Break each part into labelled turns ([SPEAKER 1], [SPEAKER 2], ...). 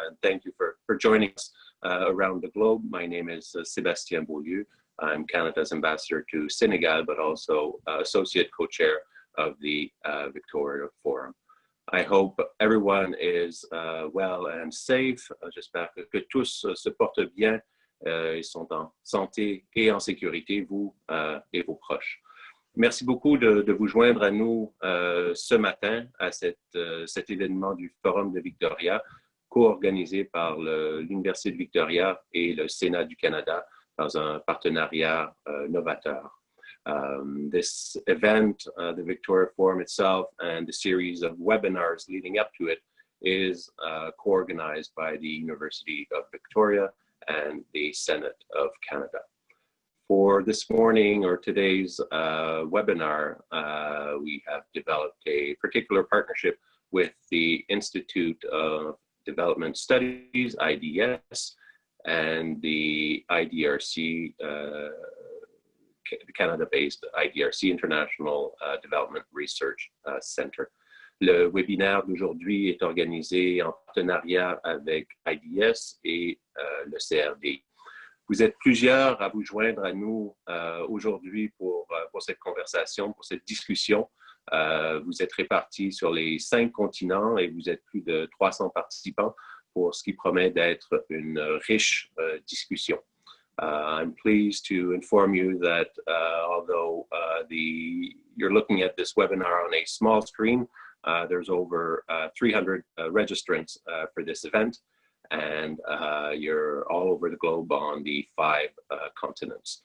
[SPEAKER 1] and thank you for joining us around the globe. My name is Sébastien Beaulieu. I'm Canada's ambassador to Senegal, but also associate co-chair of the Victoria Forum. I hope everyone is well and safe. J'espère que tous se portent bien, ils sont en santé et en sécurité, vous et vos proches. Merci beaucoup de vous joindre à nous ce matin à cet événement du Forum de Victoria, co-organisé par l'Université de Victoria et le Sénat du Canada dans un partenariat novateur. This event, the Victoria Forum itself, and the series of webinars leading up to it is co-organized by the University of Victoria and the Senate of Canada. For this morning or today's webinar, we have developed a particular partnership with the Institute of Development Studies, IDS, and the IDRC, the Canada-based IDRC, International Development Research Center. Le webinaire d'aujourd'hui est organisé en partenariat avec IDS et le CRD. Vous êtes plusieurs à vous joindre à nous aujourd'hui pour cette conversation, pour cette discussion. Vous êtes répartis sur les 5 continents et vous êtes plus de 300 participants pour ce qui promet d'être une riche discussion. I'm pleased to inform you that although you're looking at this webinar on a small screen, there's over 300 registrants for this event. And you're all over the globe on the 5 continents.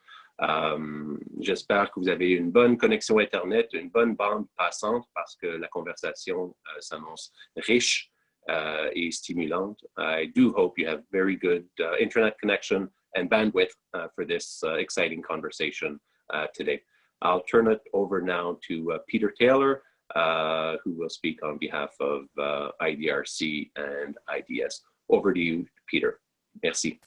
[SPEAKER 1] J'espère que vous avez une bonne connexion Internet, une bonne bande passante parce que la conversation s'annonce riche et stimulante. I do hope you have very good internet connection and bandwidth for this exciting conversation today. I'll turn it over now to Peter Taylor, who will speak on behalf of IDRC and IDS. Over to you, Peter. Merci.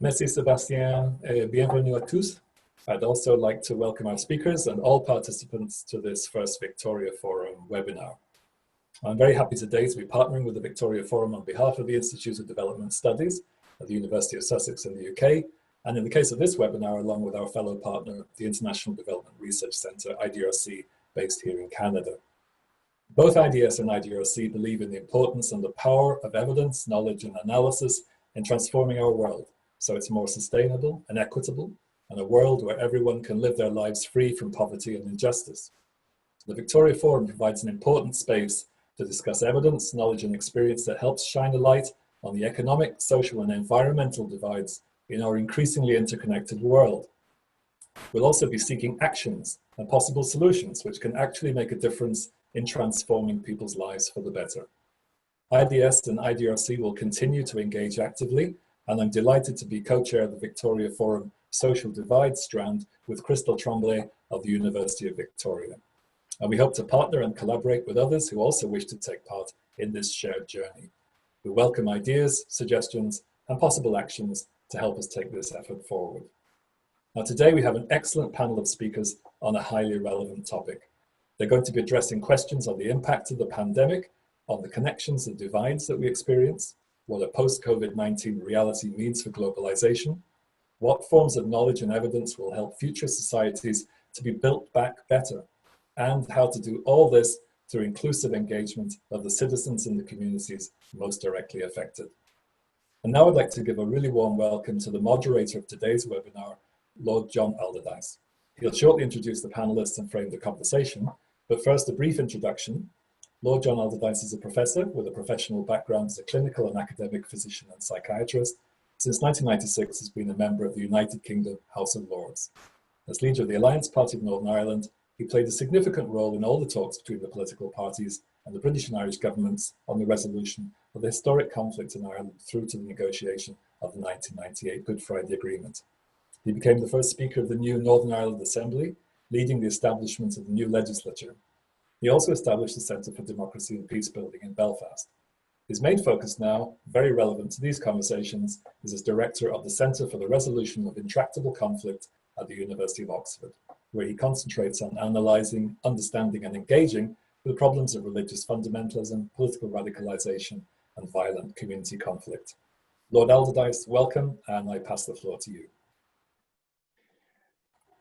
[SPEAKER 2] Merci, Sébastien, et bienvenue à tous. I'd also like to welcome our speakers and all participants to this first Victoria Forum webinar. I'm very happy today to be partnering with the Victoria Forum on behalf of the Institute of Development Studies at the University of Sussex in the UK, and in the case of this webinar, along with our fellow partner, the International Development Research Centre, IDRC, based here in Canada. Both IDS and IDRC believe in the importance and the power of evidence, knowledge, and analysis in transforming our world, so it's more sustainable and equitable, and a world where everyone can live their lives free from poverty and injustice. The Victoria Forum provides an important space to discuss evidence, knowledge, and experience that helps shine a light on the economic, social, and environmental divides in our increasingly interconnected world. We'll also be seeking actions and possible solutions which can actually make a difference in transforming people's lives for the better. IDS and IDRC will continue to engage actively, and I'm delighted to be co-chair of the Victoria Forum Social Divide Strand with Crystal Tremblay of the University of Victoria. And we hope to partner and collaborate with others who also wish to take part in this shared journey. We welcome ideas, suggestions, and possible actions to help us take this effort forward. Now, today we have an excellent panel of speakers on a highly relevant topic. They're going to be addressing questions on the impact of the pandemic, on the connections and divides that we experience, what a post-COVID-19 reality means for globalization, what forms of knowledge and evidence will help future societies to be built back better, and how to do all this through inclusive engagement of the citizens in the communities most directly affected. And now I'd like to give a really warm welcome to the moderator of today's webinar, Lord John Alderdice. He'll shortly introduce the panelists and frame the conversation, but first a brief introduction. Lord John Alderdice is a professor with a professional background as a clinical and academic physician and psychiatrist. Since 1996, has been a member of the United Kingdom House of Lords. As leader of the Alliance Party of Northern Ireland, he played a significant role in all the talks between the political parties and the British and Irish governments on the resolution of the historic conflict in Ireland through to the negotiation of the 1998 Good Friday Agreement. He became the first Speaker of the new Northern Ireland Assembly, leading the establishment of the new legislature. He also established the Centre for Democracy and Peace Building in Belfast. His main focus now, very relevant to these conversations, is as Director of the Centre for the Resolution of Intractable Conflict at the University of Oxford, where he concentrates on analysing, understanding and engaging with the problems of religious fundamentalism, political radicalisation and violent community conflict. Lord Alderdice, welcome, and I pass the floor to you.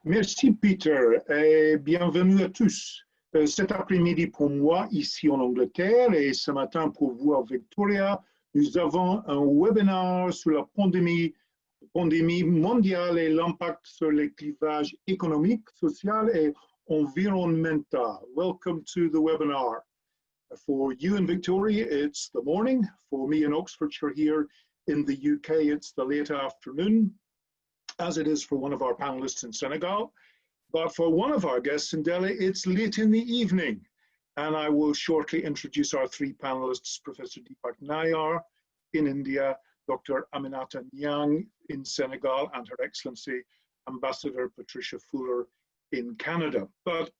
[SPEAKER 3] Merci Peter et bienvenue à tous. Cet après-midi pour moi ici en Angleterre et ce matin pour vous à Victoria, nous avons un webinaire sur la pandémie mondiale et l'impact sur les clivages économiques, social et environnemental. Welcome to the webinar. For you in Victoria, it's the morning. For me in Oxfordshire here in the UK, it's the late afternoon, as it is for one of our panelists in Senegal. But for one of our guests in Delhi, it's late in the evening. And I will shortly introduce our three panelists, Professor Deepak Nayyar in India, Dr. Aminata Nyang in Senegal, and Her Excellency Ambassador Patricia Fuller in Canada. But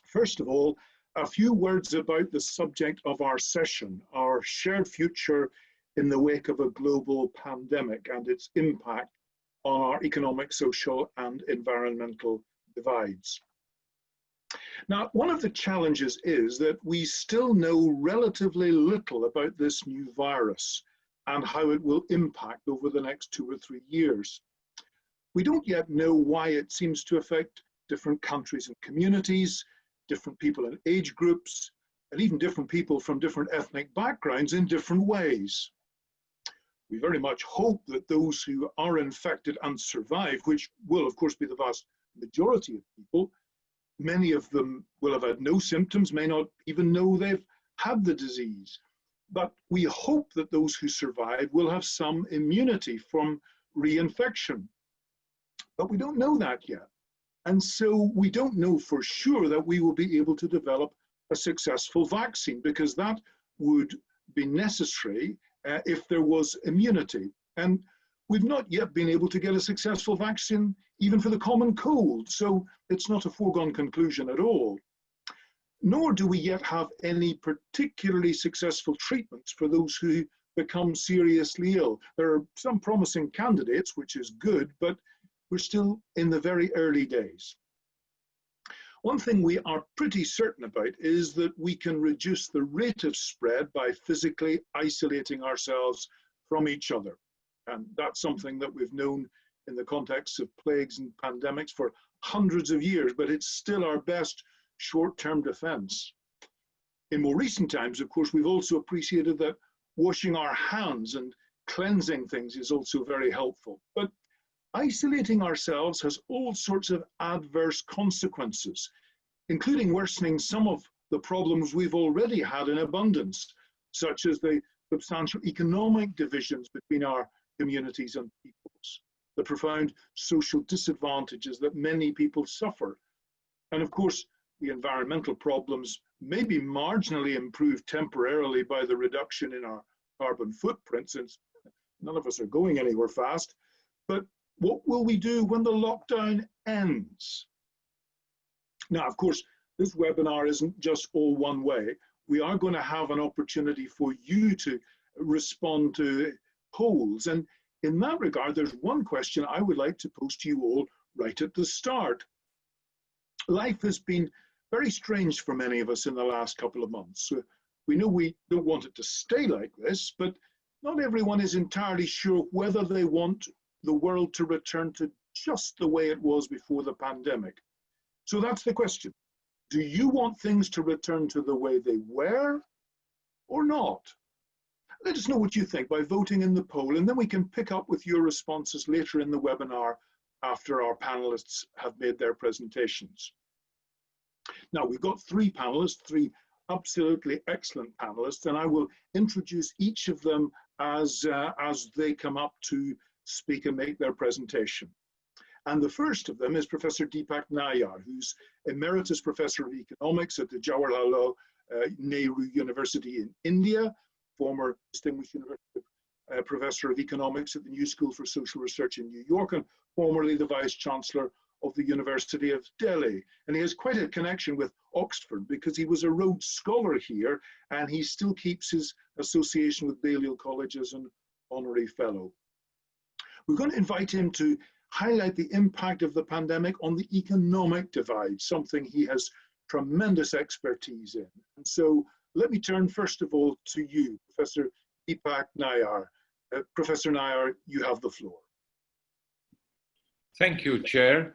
[SPEAKER 3] first of all, a few words about the subject of our session, our shared future in the wake of a global pandemic and its impact on our economic, social, and environmental divides. Now, one of the challenges is that we still know relatively little about this new virus and how it will impact over the next 2 or 3 years. We don't yet know why it seems to affect different countries and communities, different people in age groups, and even different people from different ethnic backgrounds in different ways. We very much hope that those who are infected and survive, which will of course be the vast majority of people, many of them will have had no symptoms, may not even know they've had the disease. But we hope that those who survive will have some immunity from reinfection. But we don't know that yet. And so we don't know for sure that we will be able to develop a successful vaccine, because that would be necessary if there was immunity. And we've not yet been able to get a successful vaccine even for the common cold, so it's not a foregone conclusion at all. Nor do we yet have any particularly successful treatments for those who become seriously ill. There are some promising candidates, which is good, but we're still in the very early days. One thing we are pretty certain about is that we can reduce the rate of spread by physically isolating ourselves from each other. And that's something that we've known in the context of plagues and pandemics for hundreds of years, but it's still our best short-term defense. In more recent times, of course, we've also appreciated that washing our hands and cleansing things is also very helpful. But isolating ourselves has all sorts of adverse consequences, including worsening some of the problems we've already had in abundance, such as the substantial economic divisions between our communities and peoples, the profound social disadvantages that many people suffer, and of course, the environmental problems may be marginally improved temporarily by the reduction in our carbon footprint, since none of us are going anywhere fast. But what will we do when the lockdown ends? Now, of course, this webinar isn't just all one way. We are going to have an opportunity for you to respond to polls. And in that regard, there's one question I would like to pose to you all right at the start. Life has been very strange for many of us in the last couple of months. We know we don't want it to stay like this, but not everyone is entirely sure whether they want the world to return to just the way it was before the pandemic. So that's the question. Do you want things to return to the way they were or not? Let us know what you think by voting in the poll, and then we can pick up with your responses later in the webinar after our panelists have made their presentations. Now, we've got three panelists, three absolutely excellent panelists, and I will introduce each of them as they come up to speak and make their presentation. And the first of them is Professor Deepak Nayyar, who's Emeritus Professor of Economics at the Jawaharlal Nehru University in India, former Distinguished University Professor of Economics at the New School for Social Research in New York, and formerly the Vice Chancellor of the University of Delhi. And he has quite a connection with Oxford because he was a Rhodes Scholar here, and he still keeps his association with Balliol College as an honorary fellow. We're going to invite him to highlight the impact of the pandemic on the economic divide, something he has tremendous expertise in. And so Let me turn first of all to you, Professor Deepak Nayyar. Professor Nayyar, you have the floor.
[SPEAKER 4] Thank you, Chair.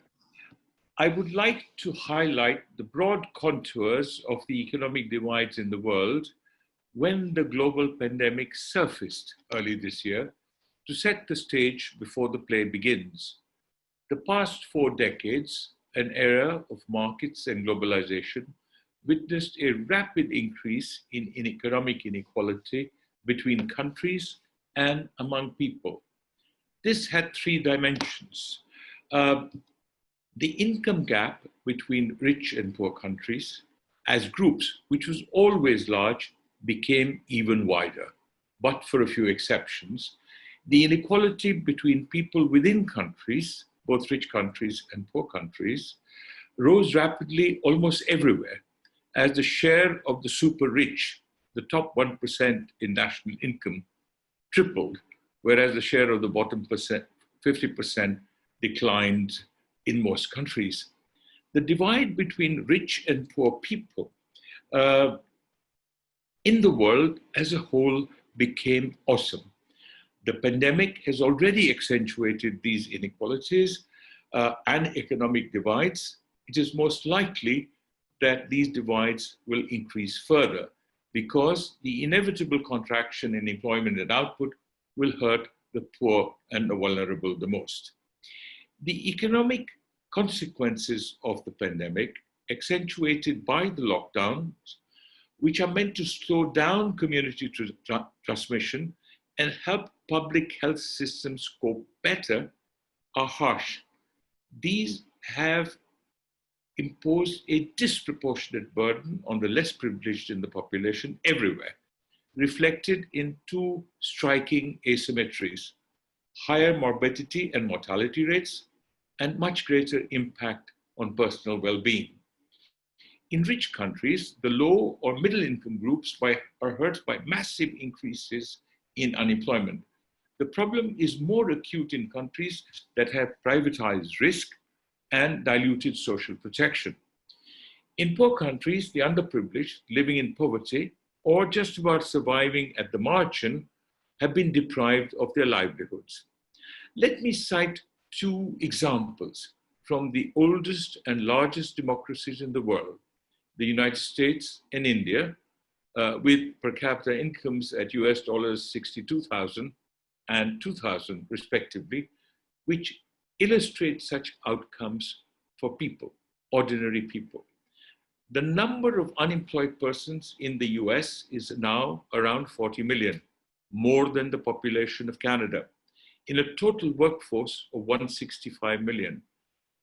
[SPEAKER 4] I would like to highlight the broad contours of the economic divides in the world when the global pandemic surfaced early this year to set the stage before the play begins. The past 4 decades, an era of markets and globalization, witnessed a rapid increase in economic inequality between countries and among people. This had 3 dimensions. The income gap between rich and poor countries as groups, which was always large, became even wider, but for a few exceptions. The inequality between people within countries, both rich countries and poor countries, rose rapidly almost everywhere as the share of the super rich, the top 1% in national income, tripled, whereas the share of the bottom 50% declined in most countries. The divide between rich and poor people in the world as a whole became awesome. The pandemic has already accentuated these inequalities and economic divides. It is most likely that these divides will increase further because the inevitable contraction in employment and output will hurt the poor and the vulnerable the most. The economic consequences of the pandemic, accentuated by the lockdowns, which are meant to slow down community transmission and help public health systems cope better, are harsh. These have imposed a disproportionate burden on the less privileged in the population everywhere, reflected in 2 striking asymmetries: higher morbidity and mortality rates, and much greater impact on personal well-being. In rich countries, the low or middle income groups are hurt by massive increases in unemployment. The problem is more acute in countries that have privatized risk and diluted social protection. In poor countries, the underprivileged living in poverty or just about surviving at the margin have been deprived of their livelihoods. Let me cite 2 examples from the oldest and largest democracies in the world, the United States and India, with per capita incomes at US dollars 62,000 and 2,000 respectively, which illustrate such outcomes for people, ordinary people. The number of unemployed persons in the US is now around 40 million, more than the population of Canada, in a total workforce of 165 million.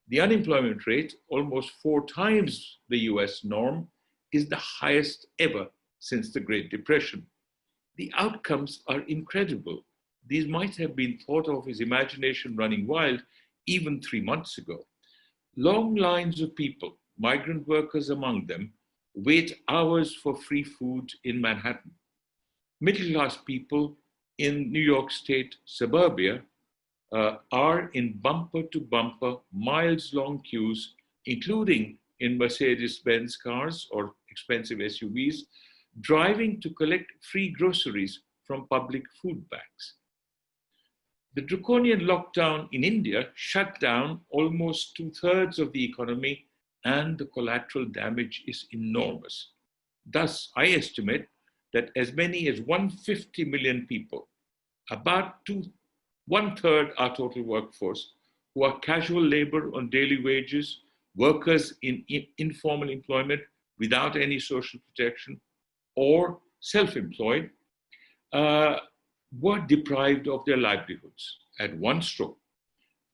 [SPEAKER 4] The unemployment rate, almost 4 times the US norm, is the highest ever since the Great Depression. The outcomes are incredible. These might have been thought of as imagination running wild even 3 months ago. Long lines of people, migrant workers among them, wait hours for free food in Manhattan. Middle-class people in New York State suburbia are in bumper-to-bumper, miles-long queues, including in Mercedes-Benz cars or expensive SUVs, driving to collect free groceries from public food banks. The draconian lockdown in India shut down almost 2/3 of the economy, and the collateral damage is enormous. Thus, I estimate that as many as 150 million people, about 1/3 our total workforce, who are casual labor on daily wages, workers in informal employment without any social protection, or self-employed, were deprived of their livelihoods at one stroke.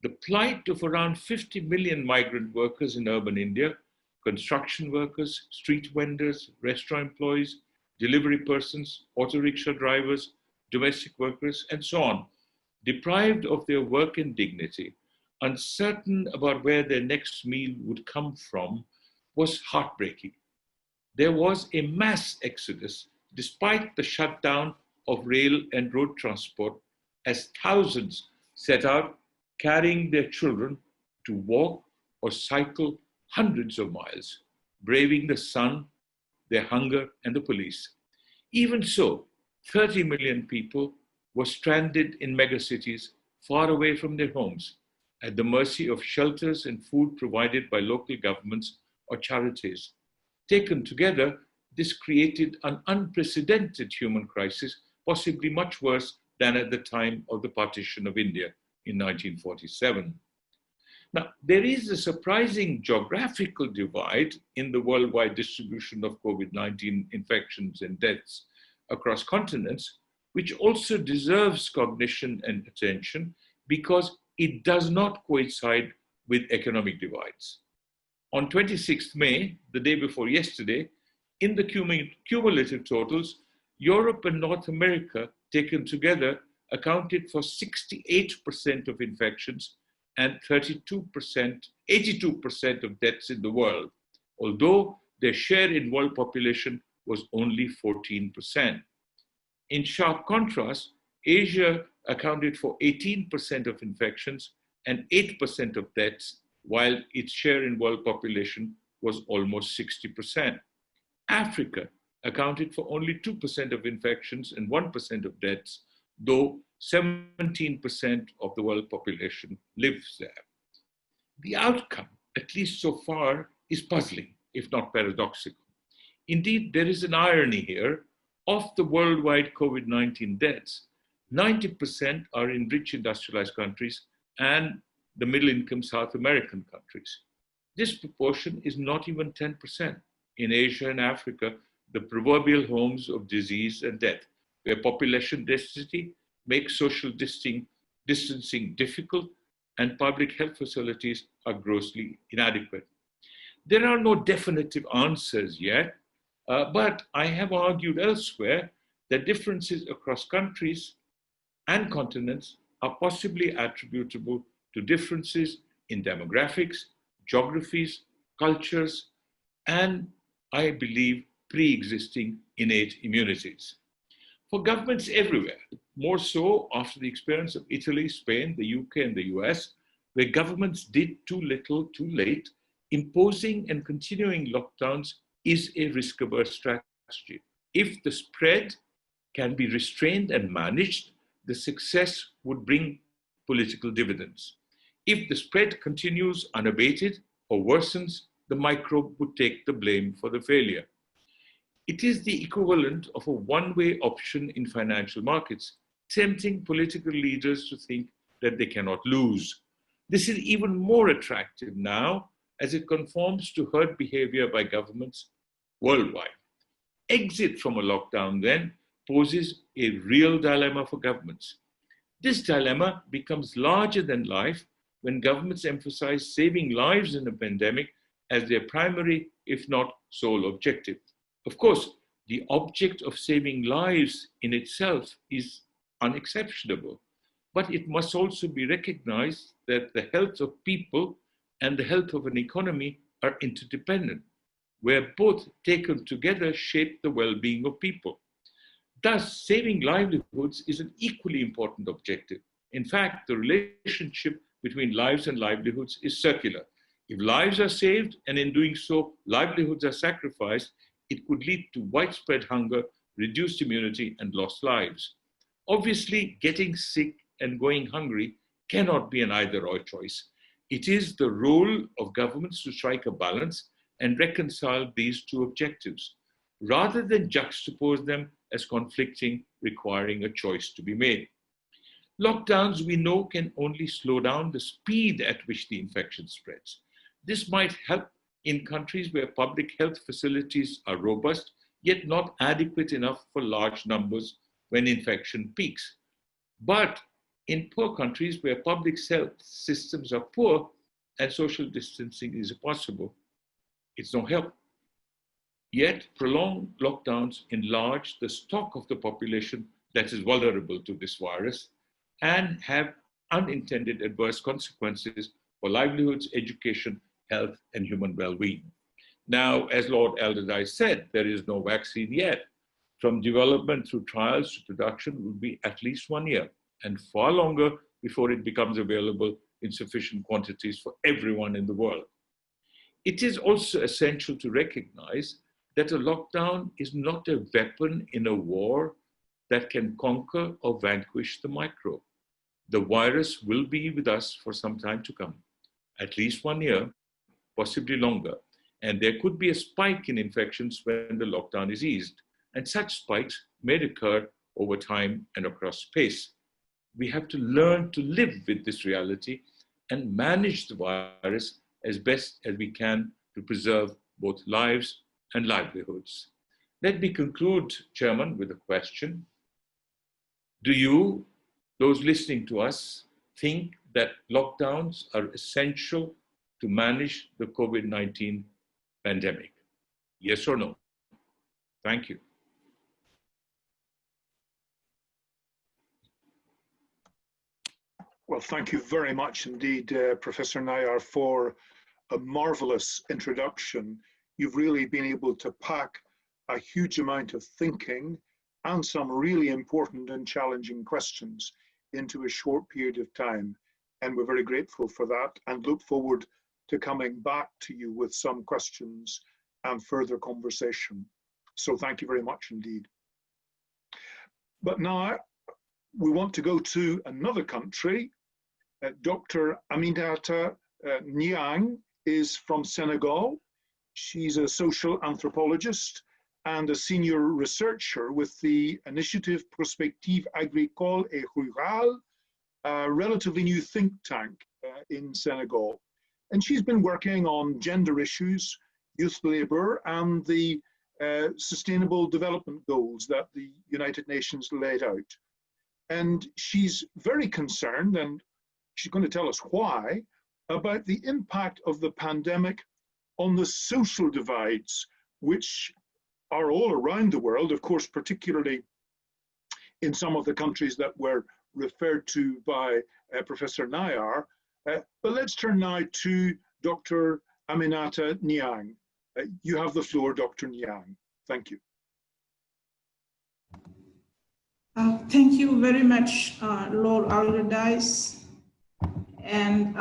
[SPEAKER 4] The plight of around 50 million migrant workers in urban India, construction workers, street vendors, restaurant employees, delivery persons, auto rickshaw drivers, domestic workers, and so on, deprived of their work and dignity, uncertain about where their next meal would come from, was heartbreaking. There was a mass exodus despite the shutdown of rail and road transport, as thousands set out carrying their children to walk or cycle hundreds of miles, braving the sun, their hunger, and the police. Even so, 30 million people were stranded in megacities far away from their homes, at the mercy of shelters and food provided by local governments or charities. Taken together, this created an unprecedented human crisis, possibly much worse than at the time of the partition of India in 1947. Now, there is a surprising geographical divide in the worldwide distribution of COVID-19 infections and deaths across continents, which also deserves cognition and attention because it does not coincide with economic divides. On 26th May, the day before yesterday, in the cumulative totals, Europe and North America taken together accounted for 68% of infections and 82% of deaths in the world, although their share in world population was only 14%. In sharp contrast, Asia accounted for 18% of infections and 8% of deaths, while its share in world population was almost 60%. Africa accounted for only 2% of infections and 1% of deaths, though 17% of the world population lives there. The outcome, at least so far, is puzzling, if not paradoxical. Indeed, there is an irony here. Of the worldwide COVID-19 deaths, 90% are in rich industrialized countries and the middle-income South American countries. This proportion is not even 10%. In Asia and Africa, the proverbial homes of disease and death, where population density makes social distancing difficult and public health facilities are grossly inadequate. There are no definitive answers yet, but I have argued elsewhere that differences across countries and continents are possibly attributable to differences in demographics, geographies, cultures, and, I believe, pre-existing innate immunities. For governments everywhere, more so after the experience of Italy, Spain, the UK, and the US, where governments did too little, too late, imposing and continuing lockdowns is a risk-averse strategy. If the spread can be restrained and managed, the success would bring political dividends. If the spread continues unabated or worsens, the microbe would take the blame for the failure. It is the equivalent of a one-way option in financial markets, tempting political leaders to think that they cannot lose. This is even more attractive now as it conforms to herd behavior by governments worldwide. Exit from a lockdown then poses a real dilemma for governments. This dilemma becomes larger than life when governments emphasize saving lives in a pandemic as their primary, if not sole objective. Of course, the object of saving lives in itself is unexceptionable, but it must also be recognized that the health of people and the health of an economy are interdependent, where both taken together shape the well-being of people. Thus, saving livelihoods is an equally important objective. In fact, the relationship between lives and livelihoods is circular. If lives are saved, and in doing so, livelihoods are sacrificed, it could lead to widespread hunger, reduced immunity, and lost lives. Obviously, getting sick and going hungry cannot be an either-or choice. It is the role of governments to strike a balance and reconcile these two objectives, rather than juxtapose them as conflicting, requiring a choice to be made. Lockdowns, we know, can only slow down the speed at which the infection spreads. This might help in countries where public health facilities are robust, yet not adequate enough for large numbers when infection peaks. But in poor countries where public health systems are poor and social distancing is impossible, it's no help. Yet prolonged lockdowns enlarge the stock of the population that is vulnerable to this virus and have unintended adverse consequences for livelihoods, education, health, and human well-being. Now, as Lord Alderdice said, there is no vaccine yet. From development through trials to production will be at least 1 year, and far longer before it becomes available in sufficient quantities for everyone in the world. It is also essential to recognize that a lockdown is not a weapon in a war that can conquer or vanquish the microbe. The virus will be with us for some time to come, at least 1 year, possibly longer. And there could be a spike in infections when the lockdown is eased. And such spikes may occur over time and across space. We have to learn to live with this reality and manage the virus as best as we can to preserve both lives and livelihoods. Let me conclude, Chairman, with a question. Do you, those listening to us, think that lockdowns are essential to manage the COVID-19 pandemic? Yes or no? Thank you.
[SPEAKER 3] Well, thank you very much indeed, Professor Nayyar, for a marvelous introduction. You've really been able to pack a huge amount of thinking and some really important and challenging questions into a short period of time. And we're very grateful for that and look forward to coming back to you with some questions and further conversation. So thank you very much indeed. But now we want to go to another country. Dr. Aminata Niang is from Senegal. She's a social anthropologist and a senior researcher with the initiative Prospective Agricole et Rurale, a relatively new think tank in Senegal. And she's been working on gender issues, youth labor, and the sustainable development goals that the United Nations laid out. And she's very concerned, and she's going to tell us why, about the impact of the pandemic on the social divides, which are all around the world, of course, particularly in some of the countries that were referred to by Professor Nayyar. But let's turn now to Dr. Aminata Niang. You have the floor, Dr. Niang. Thank you.
[SPEAKER 5] Thank you very much, Lord Allardyce. And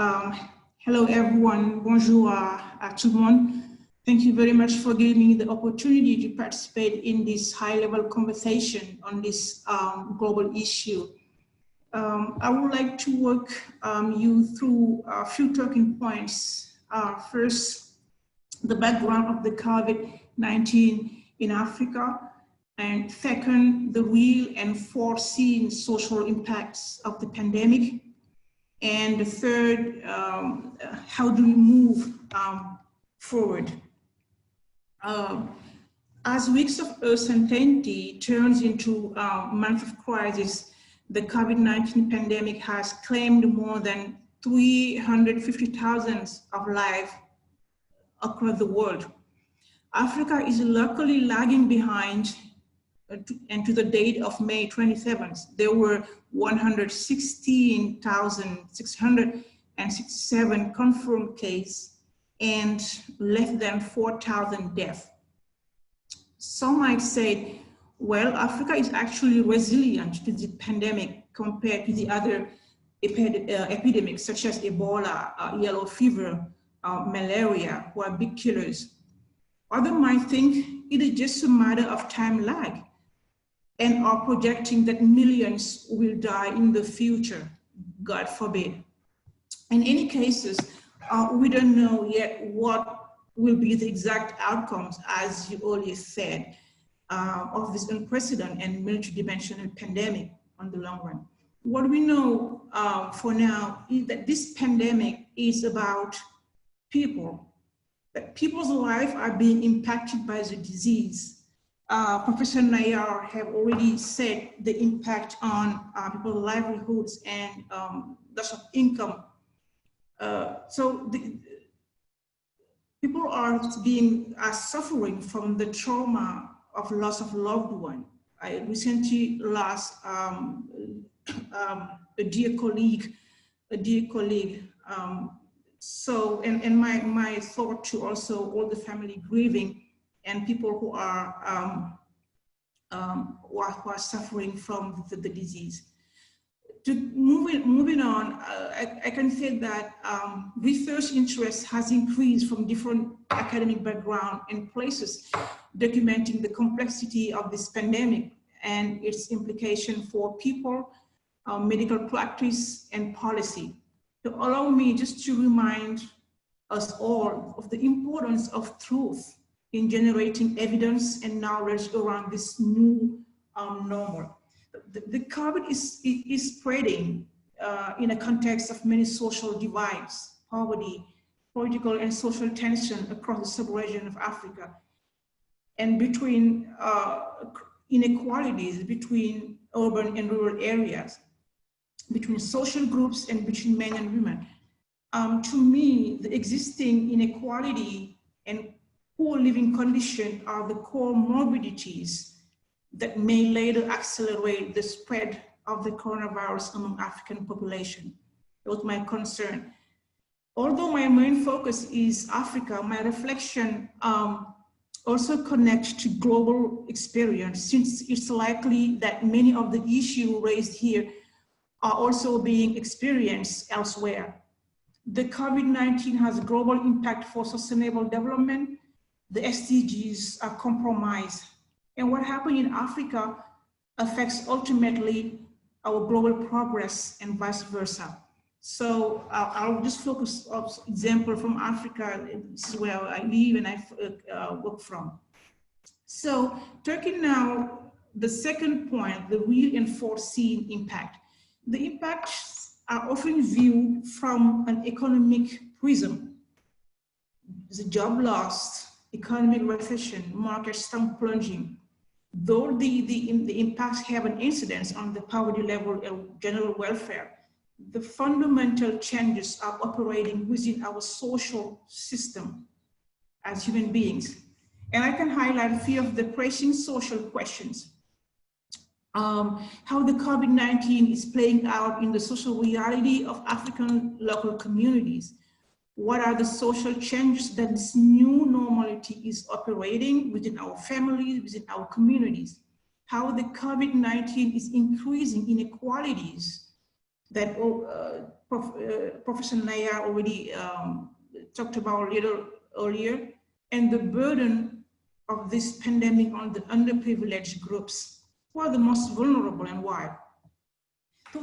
[SPEAKER 5] hello, everyone. Bonjour à tout le monde. Thank you very much for giving me the opportunity to participate in this high-level conversation on this global issue. I would like to walk you through a few talking points. First, the background of the COVID-19 in Africa. And second, the real and foreseen social impacts of the pandemic. And the third, how do we move forward? As weeks of uncertainty turns into months of crisis, the COVID-19 pandemic has claimed more than 350,000 of lives across the world. Africa is luckily lagging behind, and to the date of May 27th, there were 116,667 confirmed cases and less than 4,000 deaths. Some might say, well, Africa is actually resilient to the pandemic compared to the other epidemics such as Ebola, yellow fever, malaria, who are big killers. Others might think it is just a matter of time lag and are projecting that millions will die in the future, God forbid. In any cases, we don't know yet what will be the exact outcomes, as you earlier said, of this unprecedented and multidimensional pandemic on the long run. What we know for now is that this pandemic is about people, that people's lives are being impacted by the disease. Professor Nayyar have already said the impact on people's livelihoods and loss of income. So people are suffering from the trauma of loss of loved one. I recently lost a dear colleague. So, and my thought to also all the family grieving and people who are suffering from the disease. Moving on, I can say that research interest has increased from different academic background and places, documenting the complexity of this pandemic and its implication for people, medical practice, and policy. To allow me just to remind us all of the importance of truth in generating evidence and knowledge around this new normal. The COVID is spreading in a context of many social divides, poverty, political and social tension across the sub-region of Africa, and between inequalities between urban and rural areas, between social groups and between men and women. To me, the existing inequality and poor living conditions are the core morbidities that may later accelerate the spread of the coronavirus among African population. That was my concern. Although my main focus is Africa, my reflection also connects to global experience, since it's likely that many of the issues raised here are also being experienced elsewhere. The COVID-19 has a global impact for sustainable development. The Sdgs are compromised. And what happened in Africa affects ultimately our global progress and vice versa. So I'll just focus on example from Africa. This is where I live and I work from. So talking now, the second point, the real and foreseen impact. The impacts are often viewed from an economic prism. The job loss, economic recession, markets plunging. Though the impacts have an incidence on the poverty level and general welfare, the fundamental changes are operating within our social system as human beings. And I can highlight a few of the pressing social questions. How the COVID-19 is playing out in the social reality of African local communities. What are the social changes that this new normality is operating within our families, within our communities? How the COVID-19 is increasing inequalities that Professor Nayyar already talked about a little earlier, and the burden of this pandemic on the underprivileged groups, who are the most vulnerable and why. So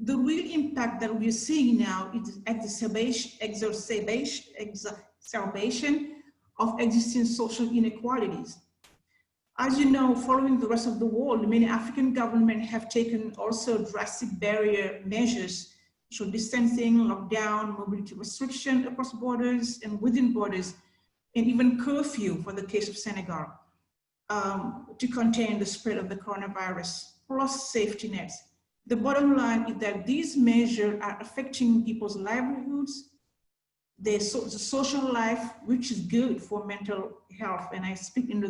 [SPEAKER 5] the real impact that we're seeing now is exacerbation of existing social inequalities. As you know, following the rest of the world, many African governments have taken also drastic barrier measures, social distancing, lockdown, mobility restriction across borders and within borders, and even curfew for the case of Senegal, to contain the spread of the coronavirus, plus safety nets. The bottom line is that these measures are affecting people's livelihoods, the social life, which is good for mental health. And I speak under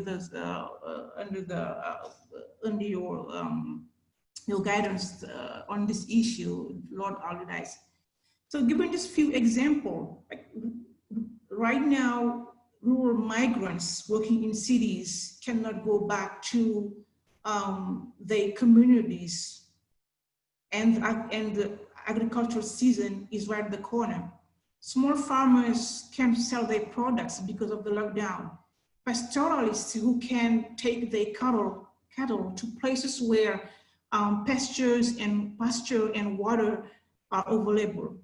[SPEAKER 5] your guidance on this issue, Lord Allardyce. So giving just few examples, like right now, rural migrants working in cities cannot go back to their communities, and the agricultural season is right at the corner. Small farmers can't sell their products because of the lockdown. Pastoralists who can take their cattle to places where pasture and water are available.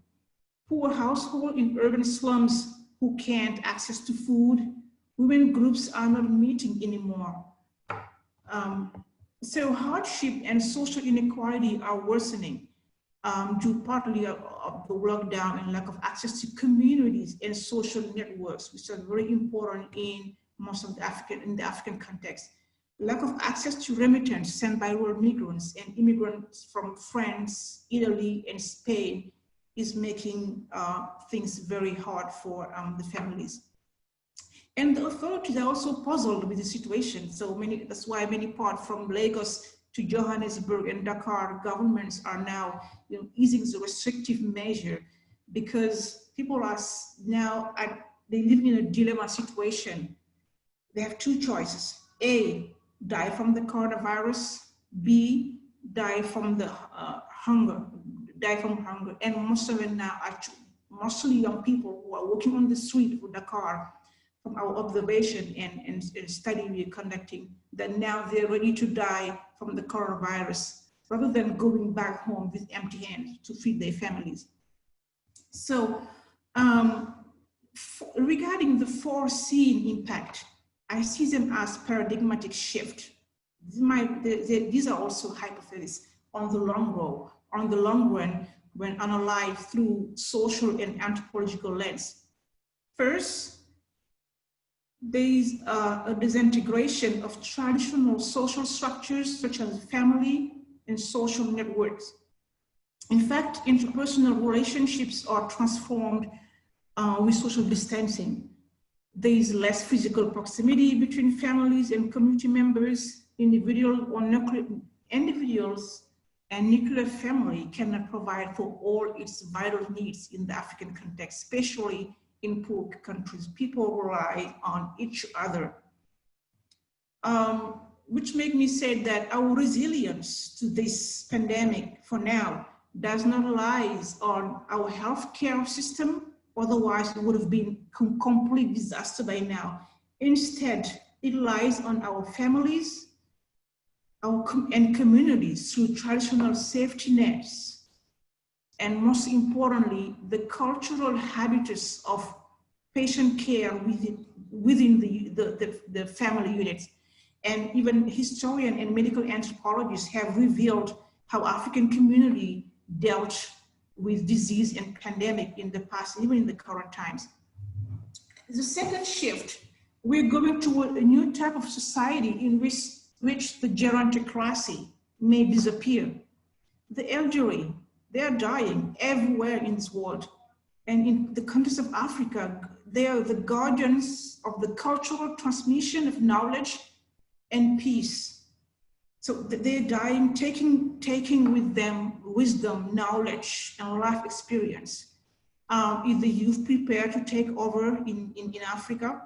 [SPEAKER 5] Poor households in urban slums who can't access to food. Women groups are not meeting anymore. So hardship and social inequality are worsening due partly of the lockdown and lack of access to communities and social networks, which are very important in most of the African context. Lack of access to remittance sent by rural migrants and immigrants from France, Italy, and Spain is making things very hard for the families. And the authorities are also puzzled with the situation. That's why many parts from Lagos to Johannesburg and Dakar governments are now easing the restrictive measure, because people are now, they live in a dilemma situation. They have two choices. A, die from the coronavirus. B, die from hunger, and most of it now are mostly young people who are walking on the street with a car. From our observation and study we're conducting, that now they're ready to die from the coronavirus rather than going back home with empty hands to feed their families. So regarding the foreseen impact, I see them as paradigmatic shift. These are also hypotheses on the long run when analyzed through social and anthropological lens. First, there is a disintegration of traditional social structures such as family and social networks. In fact, interpersonal relationships are transformed with social distancing. There is less physical proximity between families and community members. Individuals and nuclear family cannot provide for all its vital needs in the African context, especially in poor countries. People rely on each other, which make me say that our resilience to this pandemic for now does not rely on our healthcare system, otherwise it would have been a complete disaster by now. Instead, it relies on our families and communities through traditional safety nets, and most importantly, the cultural habitus of patient care within the family units. And even historians and medical anthropologists have revealed how African community dealt with disease and pandemic in the past, even in the current times. The second shift, we're going toward a new type of society in which the gerontocracy may disappear. The elderly, they're dying everywhere in this world. And in the countries of Africa, they are the guardians of the cultural transmission of knowledge and peace. So they're dying, taking with them wisdom, knowledge, and life experience. Is the youth prepared to take over in Africa?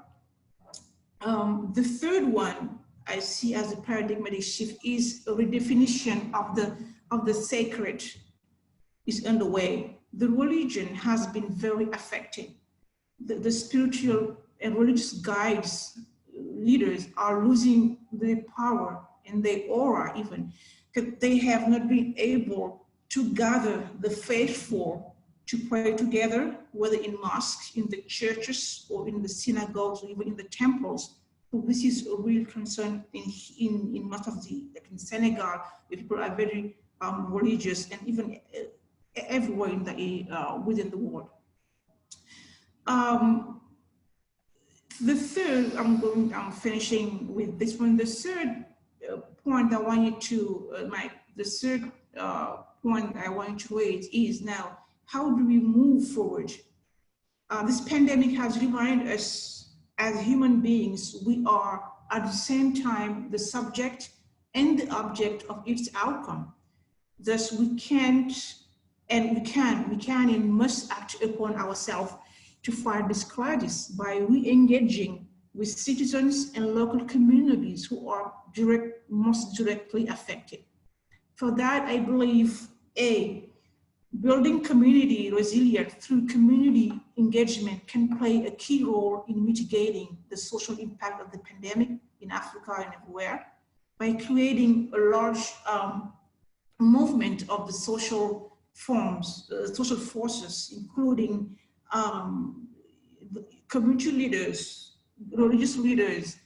[SPEAKER 5] The third one I see as a paradigmatic shift is a redefinition of the sacred is underway. The religion has been very affected. The spiritual and religious guides, leaders are losing their power and their aura even, because they have not been able to gather the faithful to pray together, whether in mosques, in the churches, or in the synagogues, or even in the temples. So this is a real concern in much of like in Senegal, where people are very religious, and even everywhere in within the world. The third, I'm finishing with this one. The third point I want you to, point I want you to raise is now, how do we move forward? This pandemic has reminded us as human beings, we are at the same time the subject and the object of its outcome. Thus we can't, and we can and must act upon ourselves to fight this crisis by re-engaging with citizens and local communities who are most directly affected. For that, I believe, building community resilience through community engagement can play a key role in mitigating the social impact of the pandemic in Africa and everywhere by creating a large movement of the social social forces, including the community leaders, religious leaders,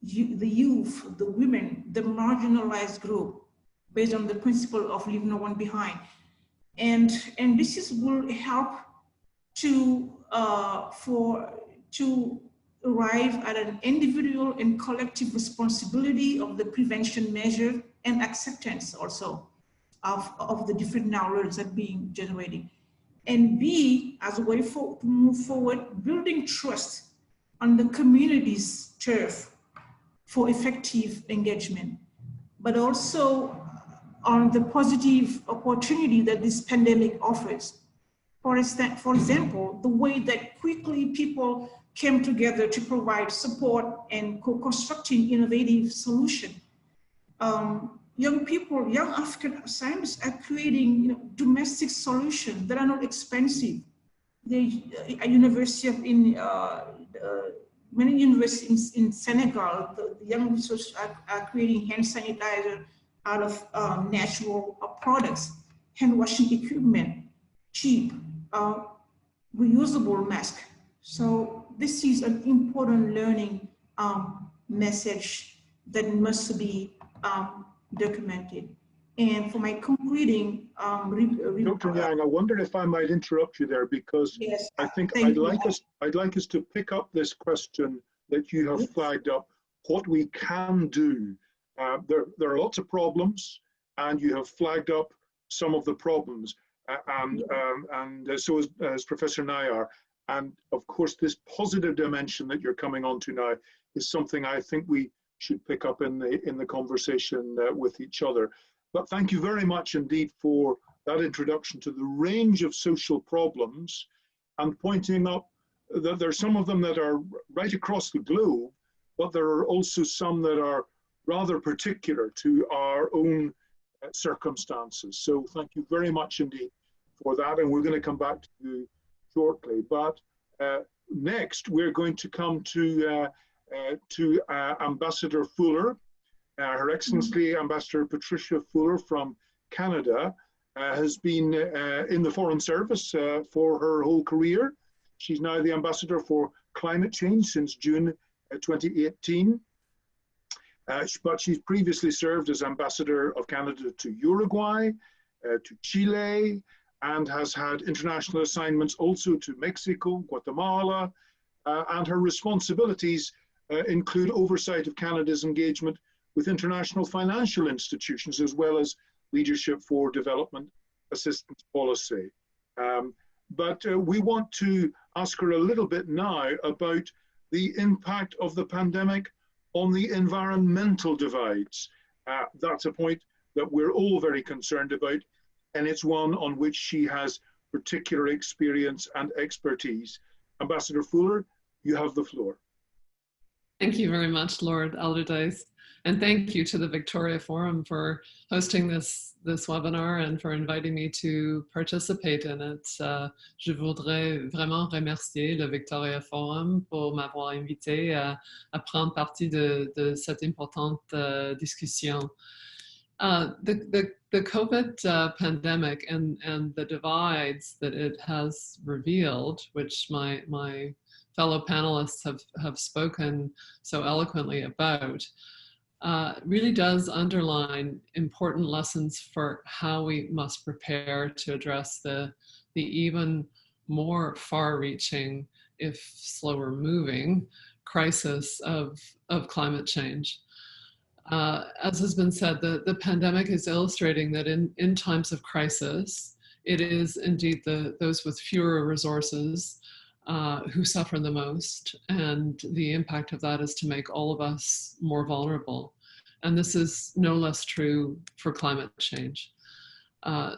[SPEAKER 5] the youth, the women, the marginalized group, based on the principle of leave no one behind. And this will help to arrive at an individual and collective responsibility of the prevention measure and acceptance also of the different knowledge that being generated. And B, as a way to move forward, building trust on the community's turf for effective engagement, but also on the positive opportunity that this pandemic offers. For example, the way that quickly people came together to provide support and co-constructing innovative solution. young people, young African scientists are creating domestic solutions that are not expensive. A university many universities in Senegal, the young researchers are creating hand sanitizer out of natural products, hand washing equipment, cheap, reusable mask. So this is an important learning message that must be documented. And for my concluding,
[SPEAKER 3] Dr. Yang, I wonder if I might interrupt you there, because
[SPEAKER 5] yes,
[SPEAKER 3] I think I'd like us to pick up this question that you have flagged up, what we can do. There are lots of problems, and you have flagged up some of the problems, and so as Professor Nayyar. And of course, this positive dimension that you're coming on to now is something I think we should pick up in the conversation with each other. But thank you very much indeed for that introduction to the range of social problems, and pointing up that there are some of them that are right across the globe, but there are also some that are rather particular to our own circumstances. So thank you very much indeed for that, and we're going to come back to you shortly. But next, we're going to come to Ambassador Fuller. Her Excellency Ambassador Patricia Fuller from Canada has been in the Foreign Service for her whole career. She's now the Ambassador for Climate Change since June 2018. But she's previously served as Ambassador of Canada to Uruguay, to Chile, and has had international assignments also to Mexico, Guatemala, and her responsibilities include oversight of Canada's engagement with international financial institutions, as well as leadership for development assistance policy. But we want to ask her a little bit now about the impact of the pandemic on the environmental divides. That's a point that we're all very concerned about, and it's one on which she has particular experience and expertise. Ambassador Fuller, you have the floor.
[SPEAKER 6] Thank you very much, Lord Alderdice. And thank you to the Victoria Forum for hosting this webinar and for inviting me to participate in it. Je voudrais vraiment remercier le Victoria Forum pour m'avoir invité à prendre partie de cette importante discussion. The COVID pandemic and the divides that it has revealed, which my fellow panelists have spoken so eloquently about, really does underline important lessons for how we must prepare to address the even more far-reaching, if slower moving, crisis of climate change. As has been said, the pandemic is illustrating that in times of crisis, it is indeed those with fewer resources who suffer the most, and the impact of that is to make all of us more vulnerable. And this is no less true for climate change.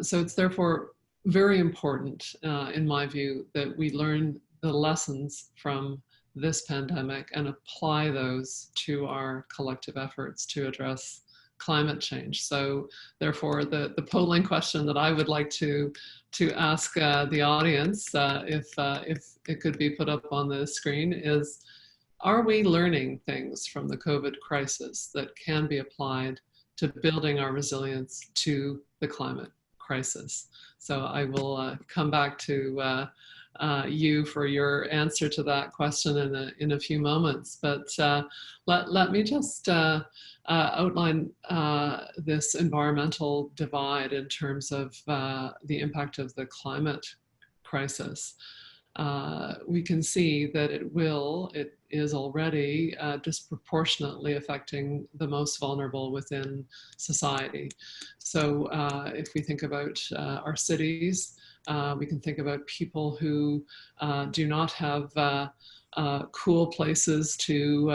[SPEAKER 6] So it's therefore very important, in my view, that we learn the lessons from this pandemic and apply those to our collective efforts to address climate change. So therefore, the polling question that I would like to ask the audience, if it could be put up on the screen, is: are we learning things from the COVID crisis that can be applied to building our resilience to the climate crisis? So I will come back to you for your answer to that question in a few moments. But let me just outline this environmental divide in terms of the impact of the climate crisis. We can see that it is already disproportionately affecting the most vulnerable within society. So if we think about our cities, we can think about people who do not have cool places to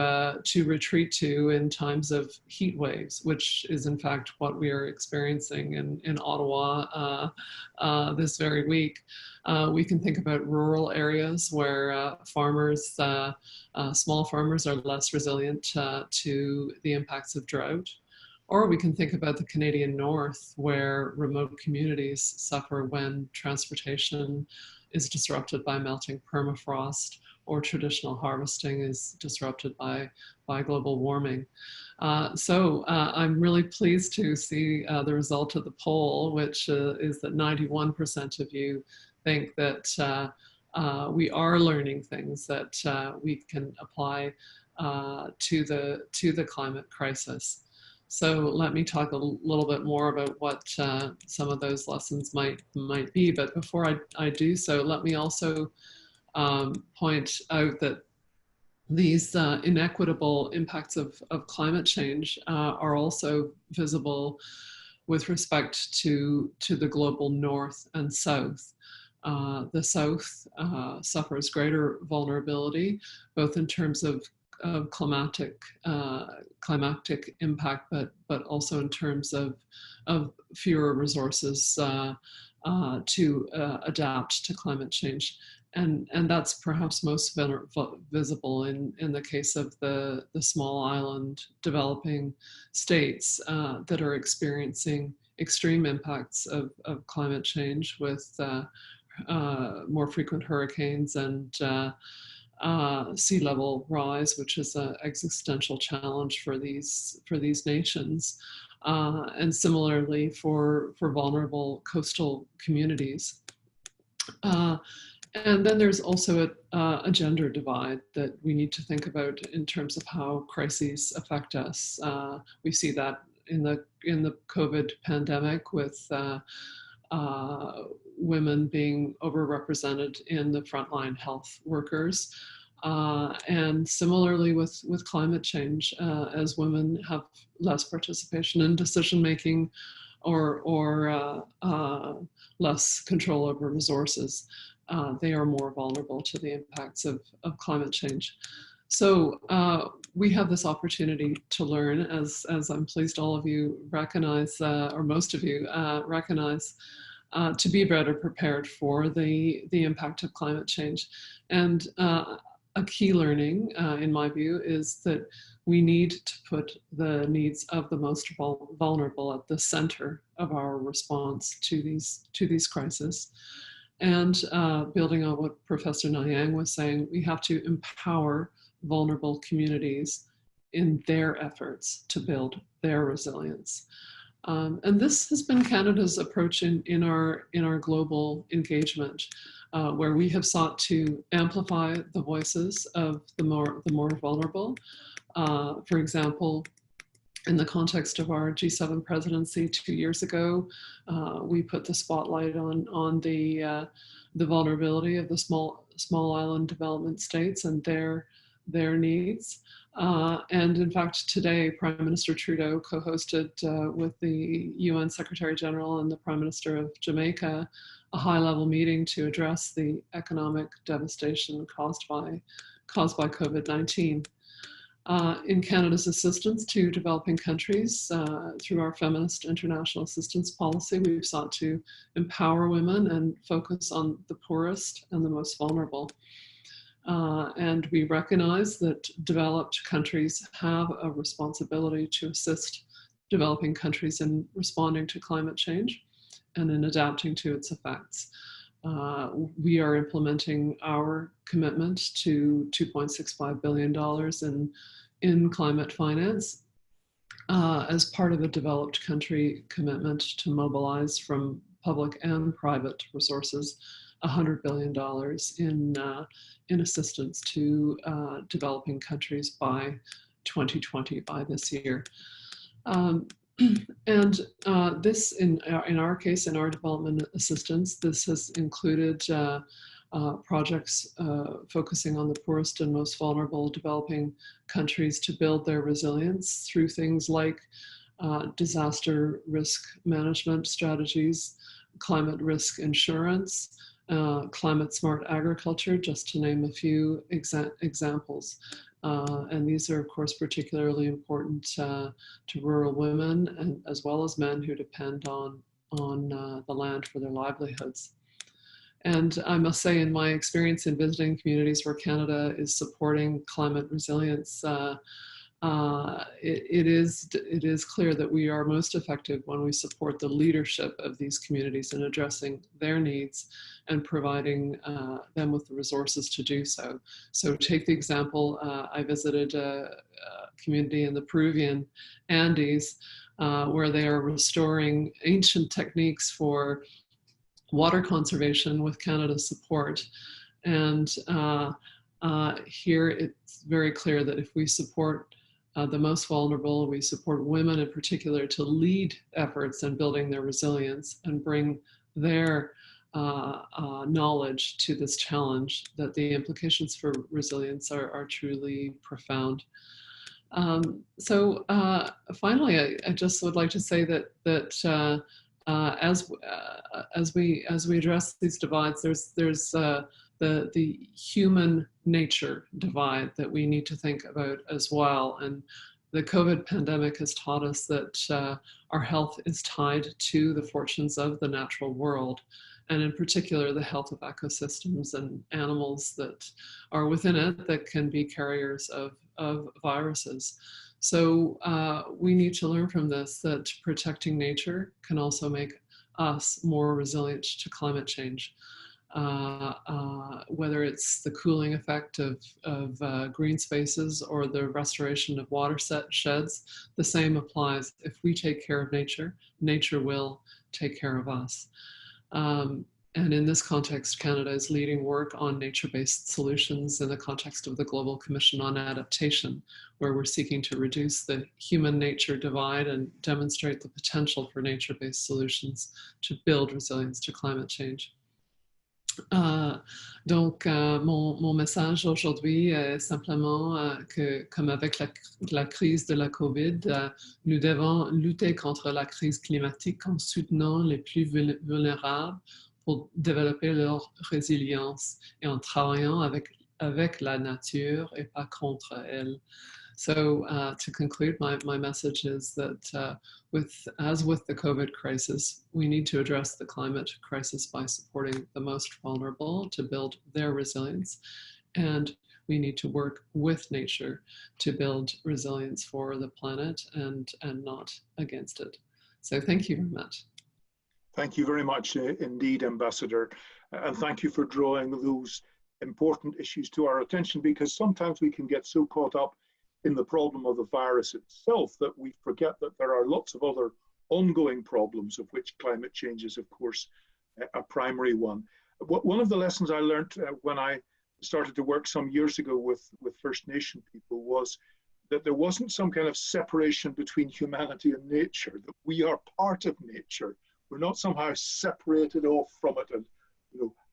[SPEAKER 6] retreat to in times of heat waves, which is in fact what we are experiencing in Ottawa this very week. We can think about rural areas where farmers, small farmers, are less resilient to the impacts of drought. Or we can think about the Canadian North, where remote communities suffer when transportation is disrupted by melting permafrost, or traditional harvesting is disrupted by global warming. So I'm really pleased to see the result of the poll, which is that 91% of you think that we are learning things that we can apply to the climate crisis. So let me talk a little bit more about what some of those lessons might be. But before I do so, let me also point out that these inequitable impacts of climate change are also visible with respect to the global north and south. The south suffers greater vulnerability, both in terms of climatic impact, but also in terms of fewer resources to adapt to climate change. And that's perhaps most visible in the case of the small island developing states that are experiencing extreme impacts of climate change with more frequent hurricanes and sea level rise, which is an existential challenge for these nations, and similarly for vulnerable coastal communities. And then there's also a gender divide that we need to think about in terms of how crises affect us. We see that in the COVID pandemic with women being overrepresented in the frontline health workers. And similarly with climate change, as women have less participation in decision-making or less control over resources, they are more vulnerable to the impacts of climate change. So we have this opportunity to learn, as I'm pleased all of you recognize, or most of you recognize, to be better prepared for the impact of climate change. And a key learning, in my view, is that we need to put the needs of the most vulnerable at the center of our response to these crises. And building on what Professor Nayyar was saying, we have to empower vulnerable communities in their efforts to build their resilience. And this has been Canada's approach in our global engagement, where we have sought to amplify the voices of the more vulnerable. For example, in the context of our G7 presidency 2 years ago, we put the spotlight on the vulnerability of the small island development states and their needs. And in fact, today, Prime Minister Trudeau co-hosted with the UN Secretary General and the Prime Minister of Jamaica a high-level meeting to address the economic devastation caused by COVID-19. In Canada's assistance to developing countries through our feminist international assistance policy, we've sought to empower women and focus on the poorest and the most vulnerable. And we recognize that developed countries have a responsibility to assist developing countries in responding to climate change and in adapting to its effects. We are implementing our commitment to $2.65 billion in climate finance as part of a developed country commitment to mobilize from public and private resources $100 billion in assistance to developing countries by 2020, by this year. And this, in our case, in our development assistance, this has included projects focusing on the poorest and most vulnerable developing countries to build their resilience through things like disaster risk management strategies, climate risk insurance, climate smart agriculture, just to name a few examples. And these are, of course, particularly important to rural women and as well as men who depend on the land for their livelihoods. And I must say, in my experience in visiting communities where Canada is supporting climate resilience it is clear that we are most effective when we support the leadership of these communities in addressing their needs and providing them with the resources to do so. So take the example, I visited a community in the Peruvian Andes where they are restoring ancient techniques for water conservation with Canada's support. And here it's very clear that if we support the most vulnerable, we support women in particular to lead efforts in building their resilience and bring their knowledge to this challenge, that the implications for resilience are truly profound. So finally, I just would like to say that as we address these divides, there's the human nature divide that we need to think about as well. And the COVID pandemic has taught us that our health is tied to the fortunes of the natural world, and in particular, the health of ecosystems and animals that are within it that can be carriers of viruses. So we need to learn from this that protecting nature can also make us more resilient to climate change. Whether it's the cooling effect of green spaces or the restoration of watersheds, the same applies. If we take care of nature, nature will take care of us. And in this context, Canada is leading work on nature-based solutions in the context of the Global Commission on Adaptation, where we're seeking to reduce the human-nature divide and demonstrate the potential for nature-based solutions to build resilience to climate change. Donc, mon message aujourd'hui est simplement que, comme avec la crise de la COVID, nous devons lutter contre la crise climatique en soutenant les plus vulnérables pour développer leur résilience et en travaillant avec la nature et pas contre elle. So to conclude, my message is that as with the COVID crisis, we need to address the climate crisis by supporting the most vulnerable to build their resilience. And we need to work with nature to build resilience for the planet and not against it. So thank you very much.
[SPEAKER 3] Thank you very much indeed, Ambassador. And thank you for drawing those important issues to our attention, because sometimes we can get so caught up in the problem of the virus itself that we forget that there are lots of other ongoing problems, of which climate change is, of course, a primary one. One of the lessons I learned when I started to work some years ago with First Nation people was that there wasn't some kind of separation between humanity and nature, that we are part of nature. We're not somehow separated off from it and,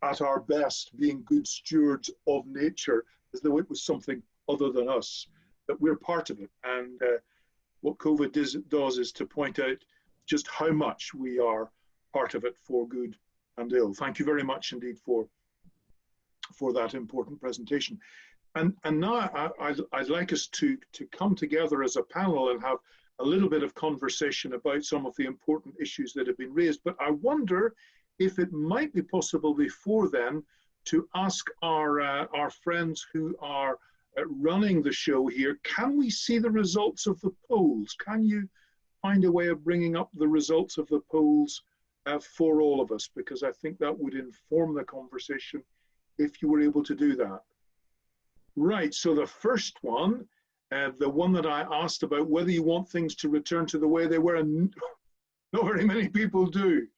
[SPEAKER 3] at our best being good stewards of nature as though it was something other than us, that we're part of it. And what COVID does is to point out just how much we are part of it for good and ill. Thank you very much indeed for that important presentation. And now I'd like us to come together as a panel and have a little bit of conversation about some of the important issues that have been raised. But I wonder if it might be possible before then to ask our friends who are running the show here, can we see the results of the polls? Can you find a way of bringing up the results of the polls for all of us? Because I think that would inform the conversation if you were able to do that. Right, so the first one, the one that I asked about whether you want things to return to the way they were, and not very many people do.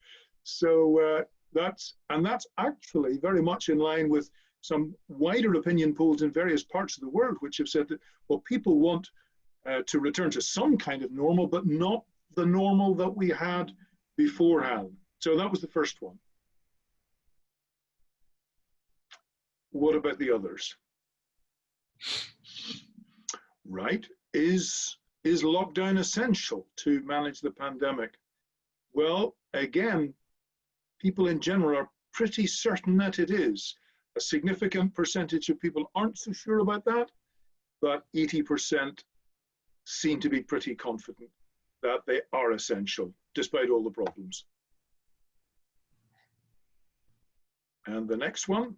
[SPEAKER 3] So that's actually very much in line with some wider opinion polls in various parts of the world, which have said that, well, people want to return to some kind of normal, but not the normal that we had beforehand. So that was the first one. What about the others? Right, is lockdown essential to manage the pandemic? Well, again, people in general are pretty certain that it is. A significant percentage of people aren't so sure about that, but 80% seem to be pretty confident that they are essential, despite all the problems. And the next one.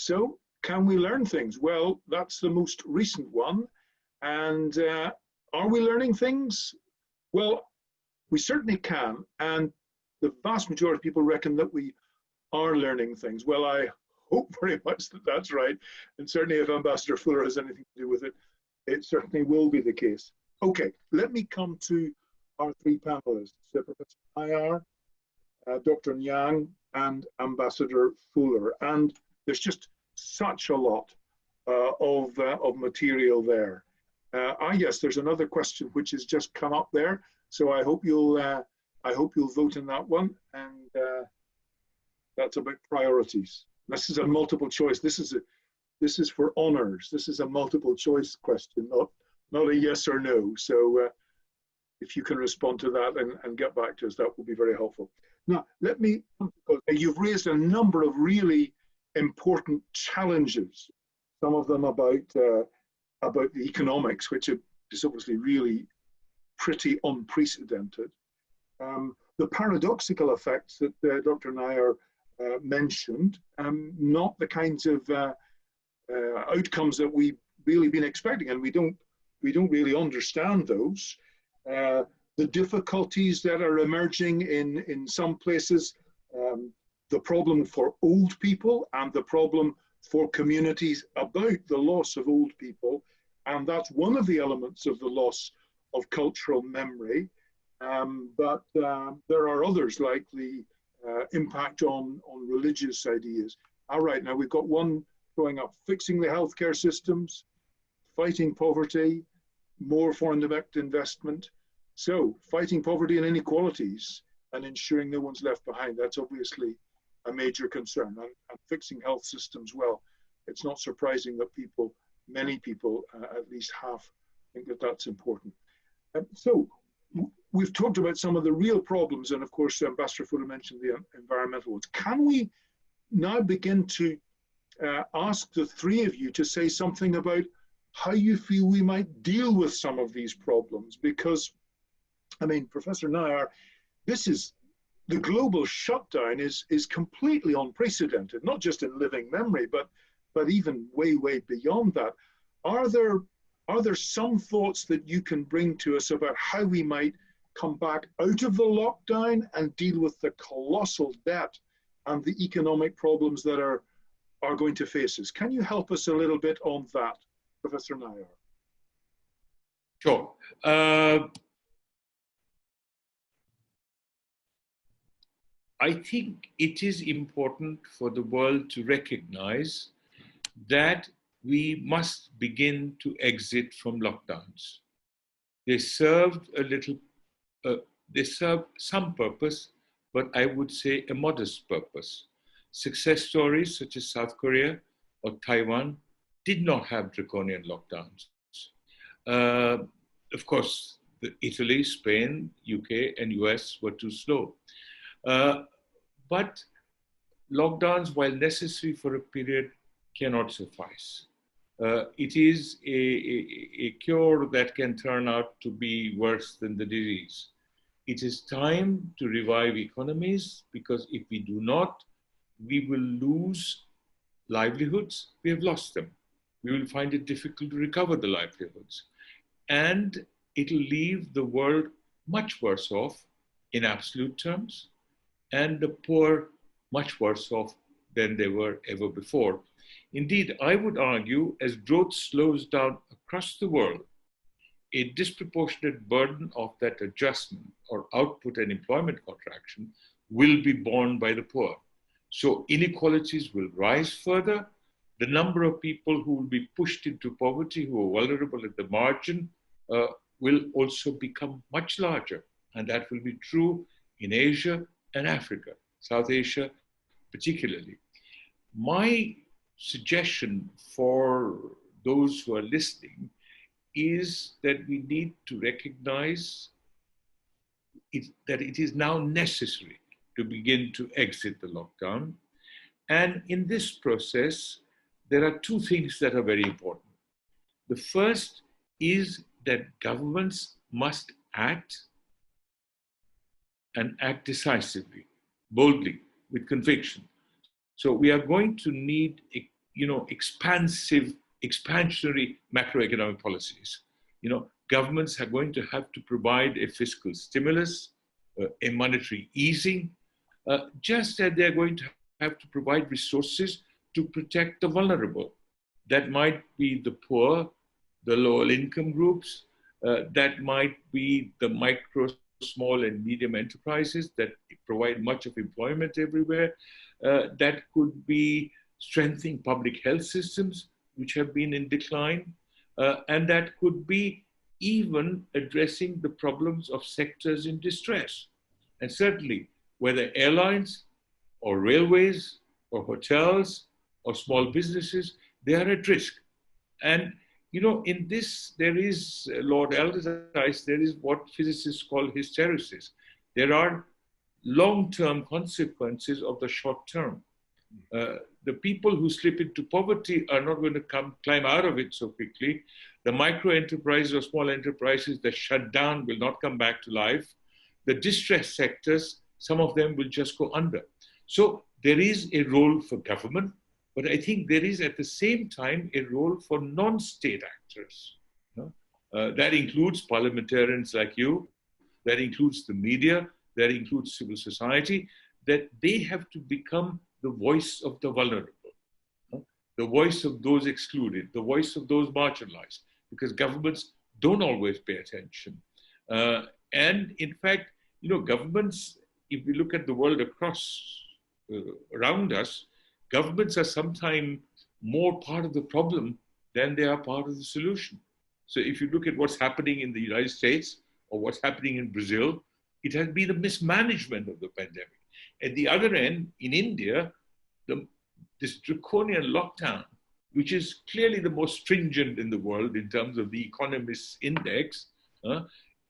[SPEAKER 3] So can we learn things? Well, that's the most recent one. And are we learning things? Well, we certainly can. And the vast majority of people reckon that we are learning things. Well, I hope very much that that's right. And certainly if Ambassador Fuller has anything to do with it, it certainly will be the case. Okay, let me come to our three panelists, Professor Nayyar, Dr. Nyang, and Ambassador Fuller. And there's just such a lot of material there. Yes, there's another question which has just come up there. So I hope you'll vote in that one. And that's about priorities. This is a multiple choice. This is for honors. This is a multiple choice question, not a yes or no. So if you can respond to that and get back to us, that will be very helpful. Now, let me, you've raised a number of really important challenges, some of them about the economics, which is obviously really pretty unprecedented. The paradoxical effects that Dr. Nayyar mentioned, not the kinds of outcomes that we've really been expecting, and we don't really understand those. The difficulties that are emerging in some places, the problem for old people and the problem for communities about the loss of old people. And that's one of the elements of the loss of cultural memory. But there are others, like the impact on religious ideas. All right, now we've got one throwing up: fixing the healthcare systems, fighting poverty, more foreign direct investment. So fighting poverty and inequalities and ensuring no one's left behind, that's obviously a major concern. And fixing health systems, well, it's not surprising that many people, at least half, think that that's important. So we've talked about some of the real problems, and of course, Ambassador Fuller mentioned the environmental ones. Can we now begin to ask the three of you to say something about how you feel we might deal with some of these problems? Because, I mean, Professor Nayyar, the global shutdown is completely unprecedented, not just in living memory, but even way beyond that. Are there some thoughts that you can bring to us about how we might come back out of the lockdown and deal with the colossal debt and the economic problems that are going to face us? Can you help us a little bit on that, Professor Nayyar?
[SPEAKER 4] Sure. I think it is important for the world to recognize that we must begin to exit from lockdowns. They served they served some purpose, but I would say a modest purpose. Success stories such as South Korea or Taiwan did not have draconian lockdowns. Of course, Italy, Spain, UK, and US were too slow. But lockdowns, while necessary for a period, cannot suffice. It is a cure that can turn out to be worse than the disease. It is time to revive economies, because if we do not, we will lose livelihoods. We have lost them. We will find it difficult to recover the livelihoods. And it'll leave the world much worse off in absolute terms, and the poor much worse off than they were ever before. Indeed, I would argue, as growth slows down across the world, a disproportionate burden of that adjustment or output and employment contraction will be borne by the poor. So inequalities will rise further. The number of people who will be pushed into poverty, who are vulnerable at the margin, will also become much larger. And that will be true in Asia and Africa, South Asia particularly. My suggestion for those who are listening is that we need to recognize that it is now necessary to begin to exit the lockdown. And in this process, there are two things that are very important. The first is that governments must act, and act decisively, boldly, with conviction. So we are going to need a expansionary macroeconomic policies. Governments are going to have to provide a fiscal stimulus, a monetary easing, just as they're going to have to provide resources to protect the vulnerable. That might be the poor, the lower income groups, that might be the micro, small and medium enterprises that provide much of employment everywhere. That could be strengthening public health systems, which have been in decline. And that could be even addressing the problems of sectors in distress. And certainly, whether airlines or railways or hotels or small businesses, they are at risk. And in this, there is, Lord Alderdice, there is what physicists call hysteresis. There are long-term consequences of the short term. The people who slip into poverty are not going to climb out of it so quickly. The micro enterprises or small enterprises that shut down will not come back to life. The distressed sectors, some of them will just go under. So there is a role for government, but I think there is at the same time a role for non-state actors. That includes parliamentarians like you, that includes the media, that includes civil society, that they have to become the voice of the vulnerable, the voice of those excluded, the voice of those marginalized, because governments don't always pay attention. And in fact, governments, if we look at the world around us, governments are sometimes more part of the problem than they are part of the solution. So if you look at what's happening in the United States or what's happening in Brazil, it has been a mismanagement of the pandemic. At the other end, in India, this draconian lockdown, which is clearly the most stringent in the world in terms of the Economist Index,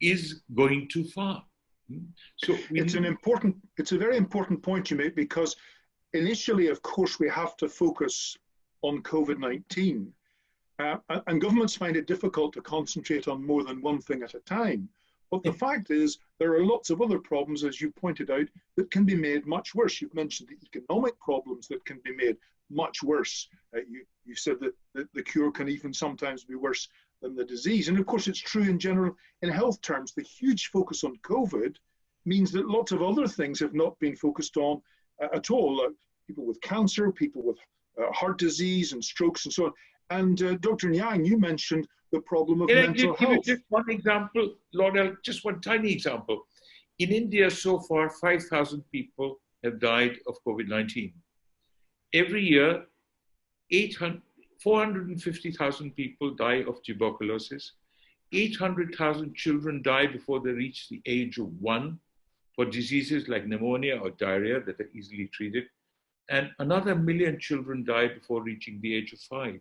[SPEAKER 4] is going too far. So
[SPEAKER 3] it's a very important point you make, because initially, of course, we have to focus on COVID-19, and governments find it difficult to concentrate on more than one thing at a time. But the fact is, there are lots of other problems, as you pointed out, that can be made much worse. You've mentioned the economic problems that can be made much worse. You said that the cure can even sometimes be worse than the disease. And of course, it's true in general, in health terms. The huge focus on COVID means that lots of other things have not been focused on at all. People with cancer, people with heart disease and strokes and so on. And Dr. Nayyar, you mentioned the problem of mental health.
[SPEAKER 4] Give just one example, Lord, just one tiny example. In India, so far, 5,000 people have died of COVID-19. Every year, 450,000 people die of tuberculosis. 800,000 children die before they reach the age of 1 for diseases like pneumonia or diarrhea that are easily treated. And another 1 million children die before reaching the age of 5.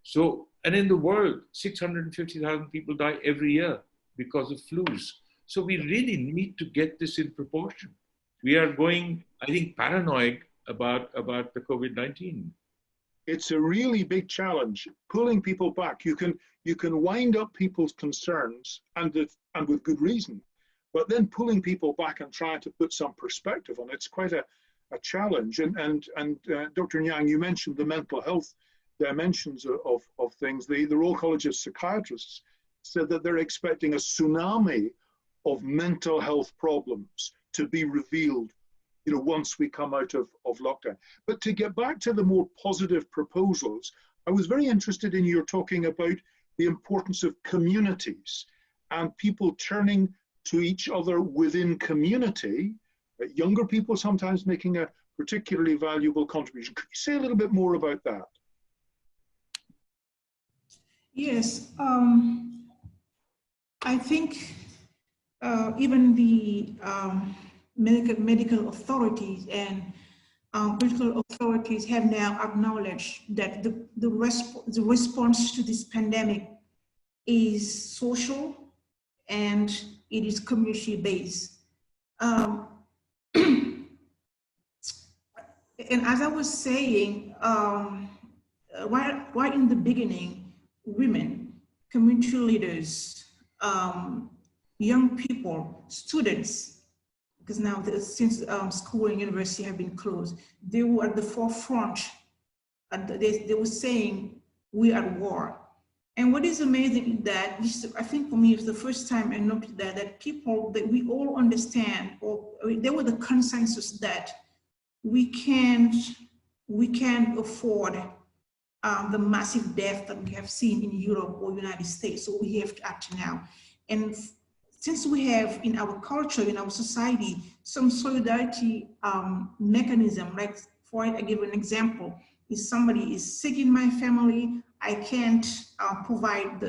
[SPEAKER 4] So, and in the world, 650,000 people die every year because of flus. So we really need to get this in proportion. We are going, I think, paranoid about the COVID-19.
[SPEAKER 3] It's a really big challenge, pulling people back. You can wind up people's concerns, and with good reason, but then pulling people back and trying to put some perspective on it's quite a challenge. And Dr. Nayyar, you mentioned the mental health dimensions of things. The Royal College of Psychiatrists said that they're expecting a tsunami of mental health problems to be revealed, once we come out of lockdown. But to get back to the more positive proposals, I was very interested in your talking about the importance of communities and people turning to each other within community, younger people sometimes making a particularly valuable contribution. Could you say a little bit more about that?
[SPEAKER 5] Yes, I think even the medical authorities and political authorities have now acknowledged that the response to this pandemic is social and it is community-based. And as I was saying, right in the beginning, women, community leaders, young people, students, because now since school and university have been closed, they were at the forefront they were saying, we are at war. And what is amazing is that, I think for me, it's the first time I noticed that people, that we all understand, or there was the consensus that we can't afford the massive death that we have seen in Europe or United States. So we have to act now. And since we have in our culture, in our society, some solidarity mechanism, like I give an example, if somebody is sick in my family, I can't provide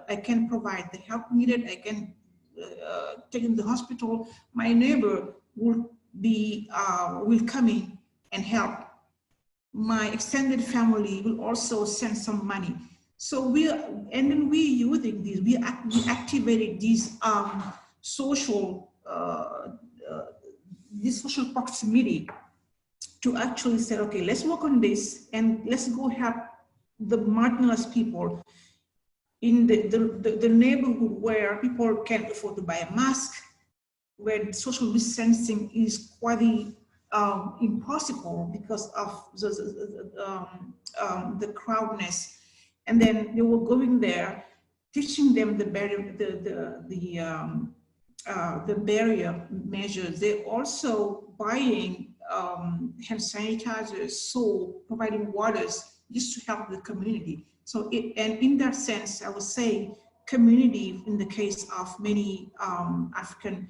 [SPEAKER 5] I can't provide the help needed. I can take him to the hospital. My neighbor will come in and help. My extended family will also send some money. So then we using these, we activated these social proximity to actually say, okay, let's work on this and let's go help the marginalized people in the neighborhood where people can't afford to buy a mask, where social distancing is quite impossible because of the crowdness. And then they were going there, teaching them the barrier measures. They're also buying hand sanitizers, soap, providing waters, just to help the community. So, and in that sense, I would say community, in the case of many African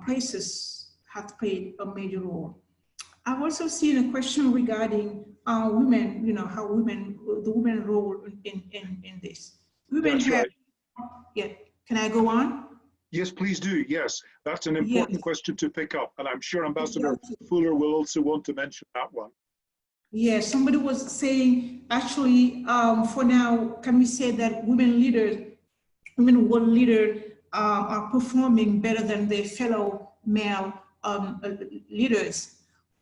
[SPEAKER 5] places, have played a major role. I've also seen a question regarding women, how the women role in this. Women
[SPEAKER 3] That's right.
[SPEAKER 5] Yeah, can I go on?
[SPEAKER 3] Yes, please do. Yes, that's an important question to pick up. And I'm sure Ambassador Fuller will also want to mention that one.
[SPEAKER 5] Yeah, somebody was saying, actually, for now, can we say that women world leaders are performing better than their fellow male leaders?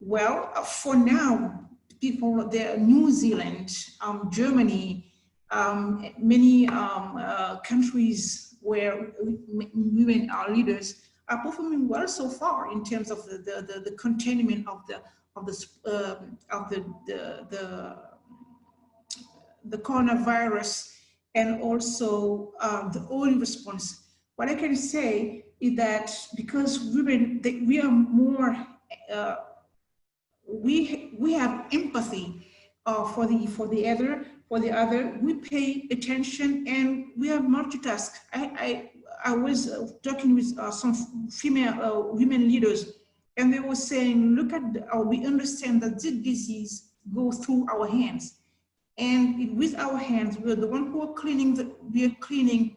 [SPEAKER 5] Well, for now, people there, New Zealand, Germany, many countries where women are leaders are performing well so far in terms of the containment of the coronavirus, and also the early response. What I can say is that because women, we are more, we have empathy for the other. We pay attention and we are multitask. I was talking with some female women leaders, and they were saying, look at, we understand that this disease goes through our hands. And with our hands, we're the one who are cleaning, we are cleaning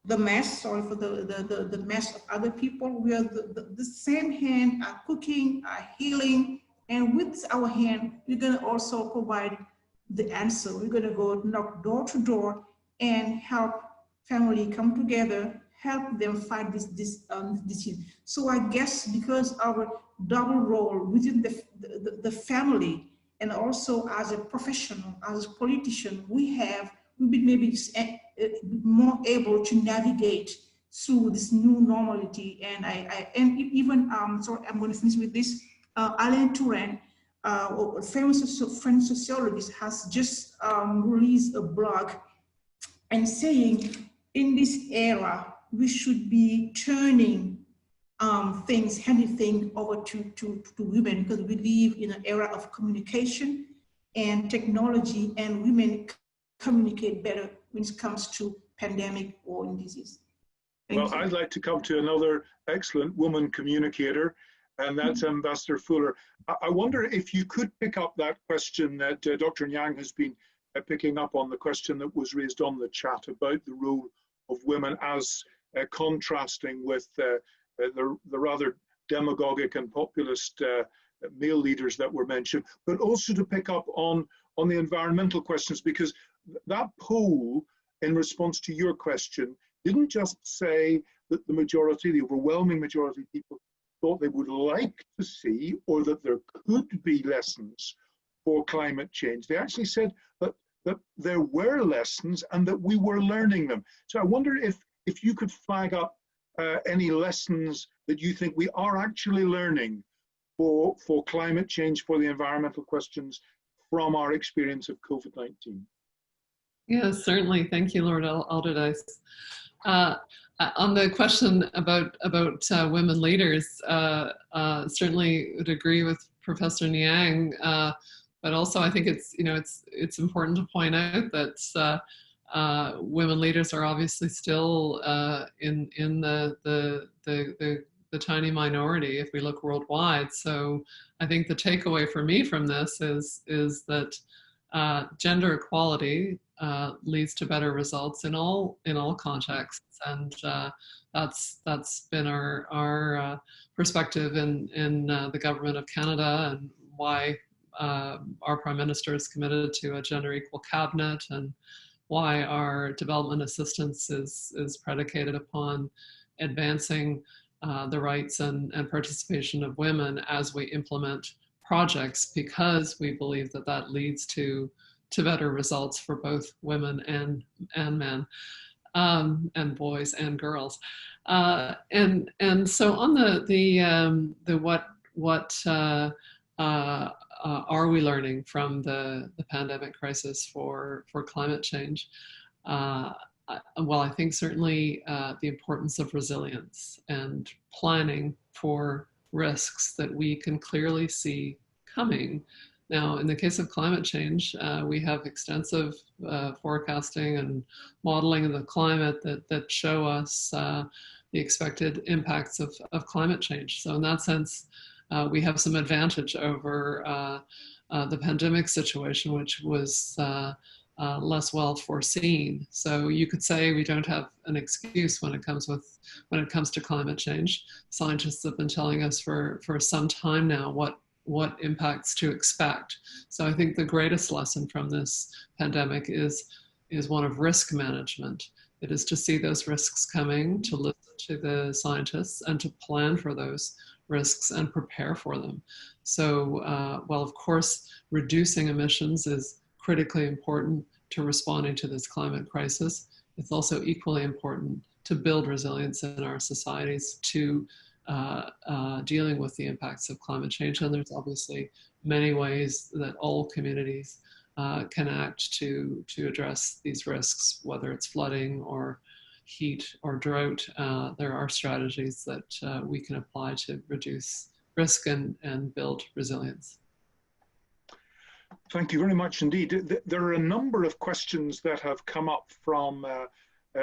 [SPEAKER 5] the mess, sorry for the mess of other people. We are the same hand are cooking, are healing, and with our hand, we're gonna also provide the answer. We're gonna go knock door to door and help family come together, help them fight this disease. So I guess because our double role within the family, and also as a professional, as a politician, we've been maybe more able to navigate through this new normality. And even, sorry, I'm going to finish with this. Alain Touraine, a famous French sociologist, has just released a blog and saying, in this era, we should be turning handing things over to women, because we live in an era of communication and technology, and women communicate better when it comes to pandemic or in disease. Thank you.
[SPEAKER 3] I'd like to come to another excellent woman communicator, and that's Ambassador Fuller. I wonder if you could pick up that question that Dr. Nyang has been picking up on, the question that was raised on the chat about the role of women as contrasting with the rather demagogic and populist male leaders that were mentioned, but also to pick up on the environmental questions, because that poll, in response to your question, didn't just say that the overwhelming majority of people thought they would like to see, or that there could be lessons for climate change. They actually said that there were lessons and that we were learning them. So I wonder if you could flag up any lessons that you think we are actually learning for climate change, for the environmental questions from our experience of COVID-19?
[SPEAKER 6] Yes, certainly. Thank you, Lord Alderdice. On the question about women leaders, certainly would agree with Professor Niang, but also I think it's important to point out that women leaders are obviously still in the tiny minority if we look worldwide. So I think the takeaway for me from this is that gender equality leads to better results in all contexts, and that's been our perspective in the government of Canada, and why our Prime Minister is committed to a gender equal cabinet, and why our development assistance is predicated upon advancing the rights and participation of women as we implement projects, because we believe that leads to better results for both women and men, and boys and girls. And so on the what are we learning from the pandemic crisis for climate change? Well, I think certainly the importance of resilience and planning for risks that we can clearly see coming. Now, in the case of climate change, we have extensive forecasting and modeling of the climate that show us the expected impacts of climate change. So in that sense, we have some advantage over the pandemic situation, which was less well foreseen. So you could say we don't have an excuse when it comes to climate change. Scientists have been telling us for some time now what impacts to expect. So I think the greatest lesson from this pandemic is one of risk management. It is to see those risks coming, to listen to the scientists, and to plan for those risks and prepare for them. So while of course reducing emissions is critically important to responding to this climate crisis, it's also equally important to build resilience in our societies to dealing with the impacts of climate change. And there's obviously many ways that all communities can act to address these risks, whether it's flooding or heat or drought. There are strategies that we can apply to reduce risk and build resilience.
[SPEAKER 3] Thank you very much indeed. There are a number of questions that have come up from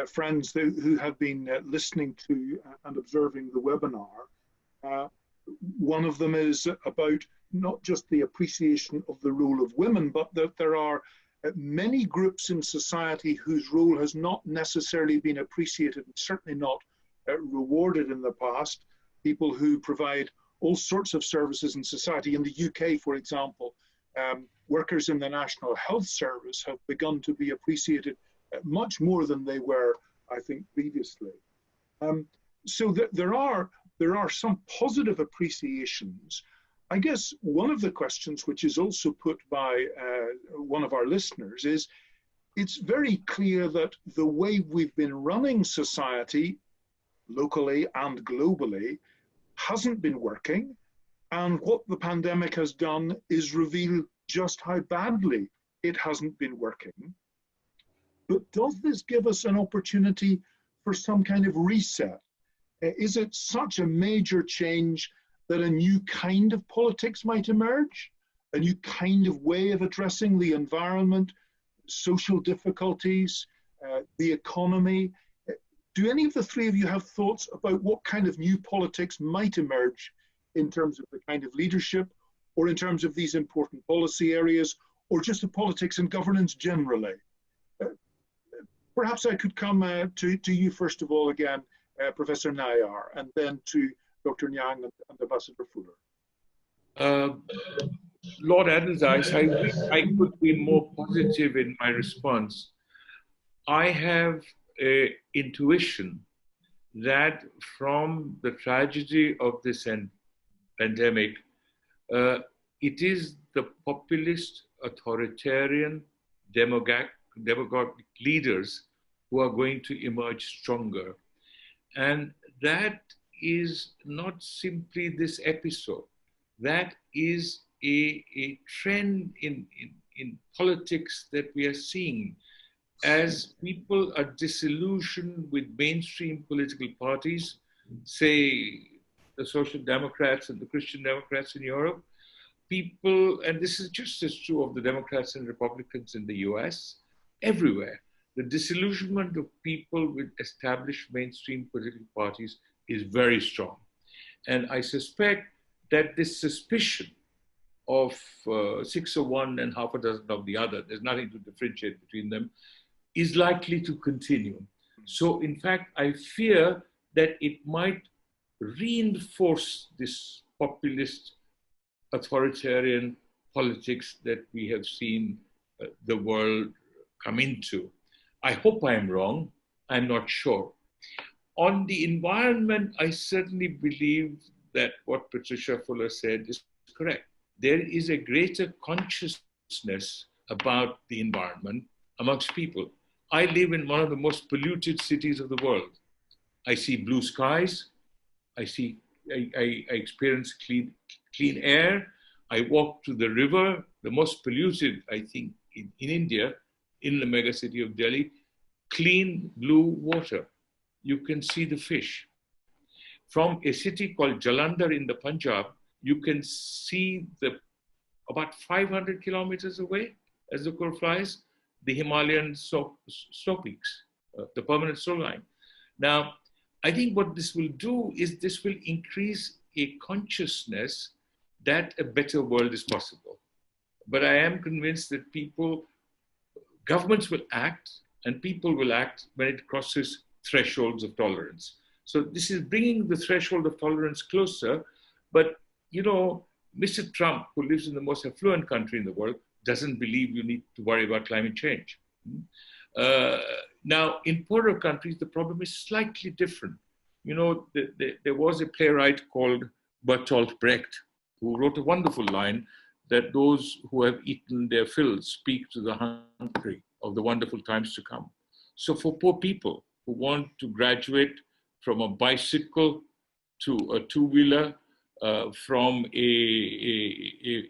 [SPEAKER 3] friends who have been listening to and observing the webinar. One of them is about not just the appreciation of the role of women, but that there are many groups in society whose role has not necessarily been appreciated and certainly not rewarded in the past. People who provide all sorts of services in society. In the UK, for example, workers in the National Health Service have begun to be appreciated much more than they were, I think, previously. So there are some positive appreciations. I guess one of the questions, which is also put by one of our listeners, is it's very clear that the way we've been running society, locally and globally, hasn't been working. And what the pandemic has done is reveal just how badly it hasn't been working. But does this give us an opportunity for some kind of reset? Is it such a major change that a new kind of politics might emerge? A new kind of way of addressing the environment, social difficulties, the economy? Do any of the three of you have thoughts about what kind of new politics might emerge in terms of the kind of leadership, or in terms of these important policy areas, or just the politics and governance generally? Perhaps I could come to you first of all again, Professor Nayyar, and then to Dr. Nyang and Ambassador Fuller.
[SPEAKER 4] Lord Alderdice, I wish I could be more positive in my response. I have an intuition that from the tragedy of this pandemic, it is the populist, authoritarian, demagogic leaders who are going to emerge stronger. And that is not simply this episode. That is a trend in politics that we are seeing as people are disillusioned with mainstream political parties, say the Social Democrats and the Christian Democrats in Europe. People, and this is just as true of the Democrats and Republicans in the US, everywhere, the disillusionment of people with established mainstream political parties is very strong. And I suspect that this suspicion of 6 of one and half a dozen of the other, there's nothing to differentiate between them, is likely to continue. So in fact, I fear that it might reinforce this populist authoritarian politics that we have seen the world come into. I hope I am wrong, I'm not sure. On the environment, I certainly believe that what Patricia Fuller said is correct. There is a greater consciousness about the environment amongst people. I live in one of the most polluted cities of the world. I see blue skies, I experience clean air. I walk to the river, the most polluted, I think, in India, in the mega city of Delhi, clean blue water. You can see the fish. From a city called Jalandhar in the Punjab, you can see about 500 kilometers away, as the crow flies, the Himalayan snow peaks, the permanent snow line. Now, I think what this will do is this will increase a consciousness that a better world is possible. But I am convinced that governments will act, and people will act when it crosses thresholds of tolerance. So this is bringing the threshold of tolerance closer. But, you know, Mr. Trump, who lives in the most affluent country in the world, doesn't believe you need to worry about climate change. Now, in poorer countries, the problem is slightly different. You know, there was a playwright called Bertolt Brecht, who wrote a wonderful line that those who have eaten their fill speak to the hungry of the wonderful times to come. So for poor people who want to graduate from a bicycle to a two-wheeler, from a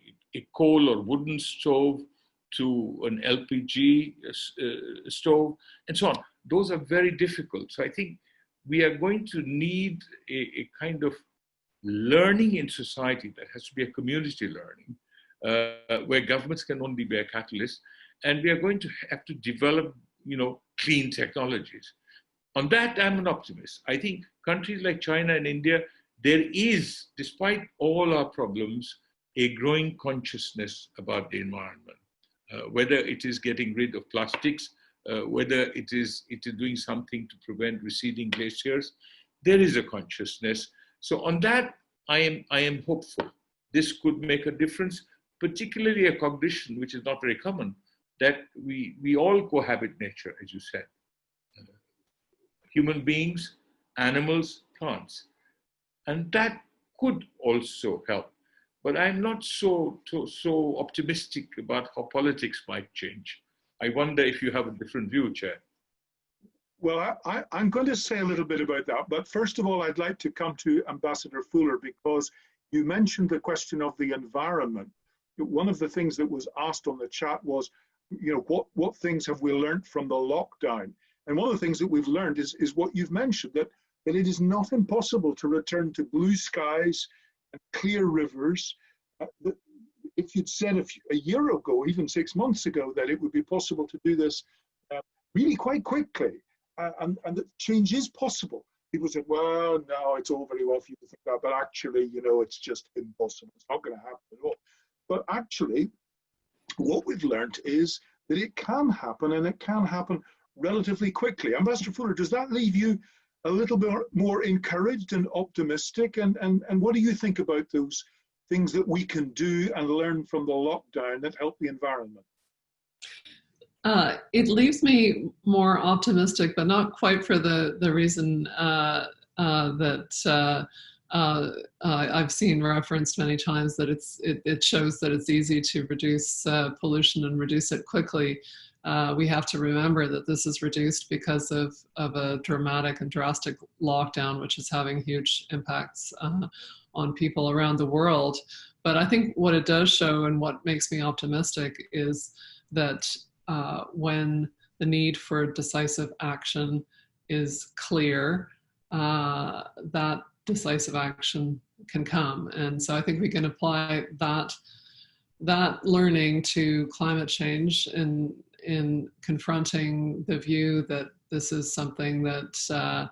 [SPEAKER 4] coal or wooden stove to an LPG stove, and so on. Those are very difficult. So I think we are going to need a kind of learning in society that has to be a community learning, where governments can only be a catalyst, and we are going to have to develop, you know, clean technologies. On that, I'm an optimist. I think countries like China and India, there is, despite all our problems, a growing consciousness about the environment. Whether it is getting rid of plastics, whether it is doing something to prevent receding glaciers, there is a consciousness. So on that, I am hopeful. This could make a difference, particularly a cognition, which is not very common, that we all cohabit nature, as you said. Human beings, animals, plants. And that could also help. But I'm not so optimistic about how politics might change. I wonder if you have a different view, Chair.
[SPEAKER 3] Well, I'm going to say a little bit about that. But first of all, I'd like to come to Ambassador Fuller, because you mentioned the question of the environment. One of the things that was asked on the chat was, you know, what things have we learned from the lockdown? And one of the things that we've learned is what you've mentioned, that it is not impossible to return to blue skies and clear rivers. If you'd said a year ago, even 6 months ago, that it would be possible to do this really quite quickly, and that change is possible, people said, well, no, it's all very well for you to think that, but actually, you know, it's just impossible. It's not going to happen at all. But actually, what we've learned is that it can happen, and it can happen relatively quickly. Ambassador Fuller, does that leave you a little bit more encouraged and optimistic? And what do you think about those things that we can do and learn from the lockdown that help the environment?
[SPEAKER 6] It leaves me more optimistic, but not quite for the reason that I've seen referenced many times that it shows that it's easy to reduce pollution and reduce it quickly. We have to remember that this is reduced because of a dramatic and drastic lockdown, which is having huge impacts on people around the world. But I think what it does show, and what makes me optimistic, is that when the need for decisive action is clear, that decisive action can come. And so I think we can apply that learning to climate change in confronting the view that this is something that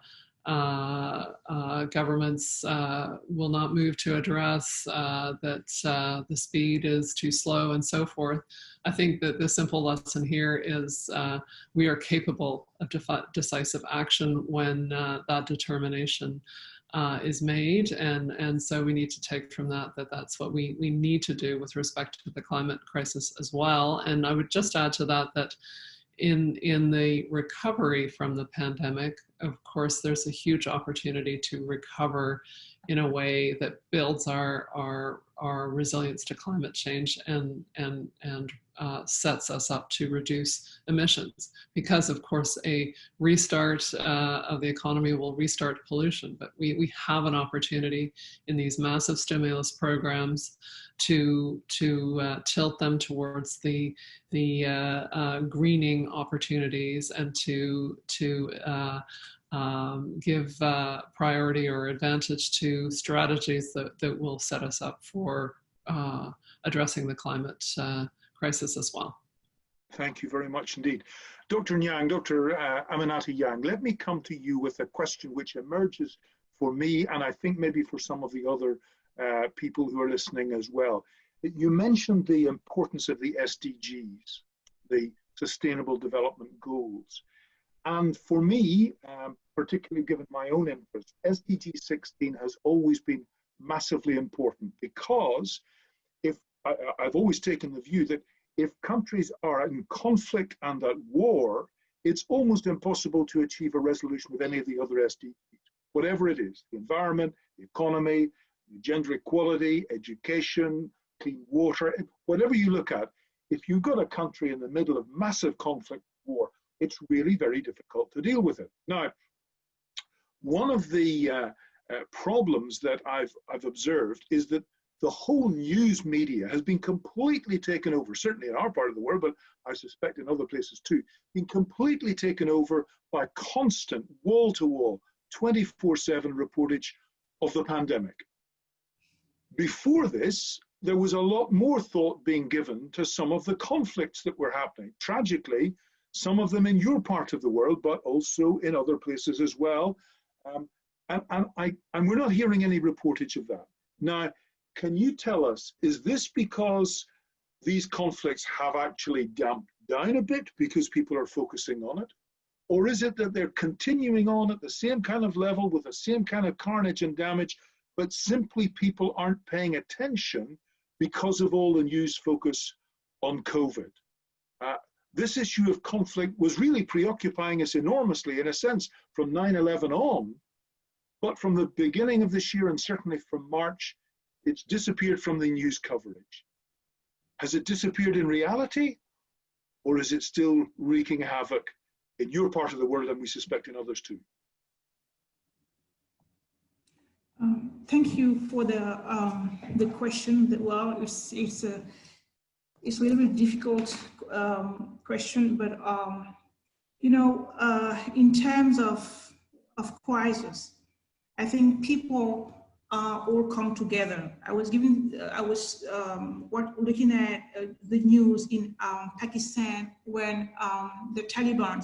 [SPEAKER 6] governments will not move to address, that the speed is too slow, and so forth. I think that the simple lesson here is we are capable of decisive action when that determination is made, and so we need to take from that that's what we need to do with respect to the climate crisis as well. And I would just add to that in the recovery from the pandemic, of course, there's a huge opportunity to recover in a way that builds our resilience to climate change and sets us up to reduce emissions. Because of course, a restart of the economy will restart pollution, but we have an opportunity in these massive stimulus programs to tilt them towards the greening opportunities, and to give priority or advantage to strategies that will set us up for addressing the climate crisis as well.
[SPEAKER 3] Thank you very much indeed. Dr. Nyang, Dr. Aminata Yang, let me come to you with a question which emerges for me, and I think maybe for some of the other people who are listening as well. You mentioned the importance of the SDGs, the Sustainable Development Goals. And for me, particularly given my own interest, SDG 16 has always been massively important, because I've always taken the view that if countries are in conflict and at war, it's almost impossible to achieve a resolution with any of the other SDGs, whatever it is: the environment, the economy, gender equality, education, clean water, whatever you look at. If you've got a country in the middle of massive conflict, war, it's really very difficult to deal with it. Now, one of the problems that I've observed is that the whole news media has been completely taken over, certainly in our part of the world, but I suspect in other places too, been completely taken over by constant wall-to-wall, 24/7 reportage of the pandemic. Before this, there was a lot more thought being given to some of the conflicts that were happening. Tragically, some of them in your part of the world, but also in other places as well. And we're not hearing any reportage of that. Now, can you tell us, is this because these conflicts have actually damped down a bit because people are focusing on it? Or is it that they're continuing on at the same kind of level with the same kind of carnage and damage, but simply people aren't paying attention because of all the news focus on COVID? This issue of conflict was really preoccupying us enormously, in a sense, from 9/11 on, but from the beginning of this year, and certainly from March, it's disappeared from the news coverage. Has it disappeared in reality, or is it still wreaking havoc in your part of the world, and we suspect in others too?
[SPEAKER 5] Thank you for the question. Well, it's a really difficult question, but you know, in terms of crisis, I think people all come together. I was looking at the news in Pakistan when the Taliban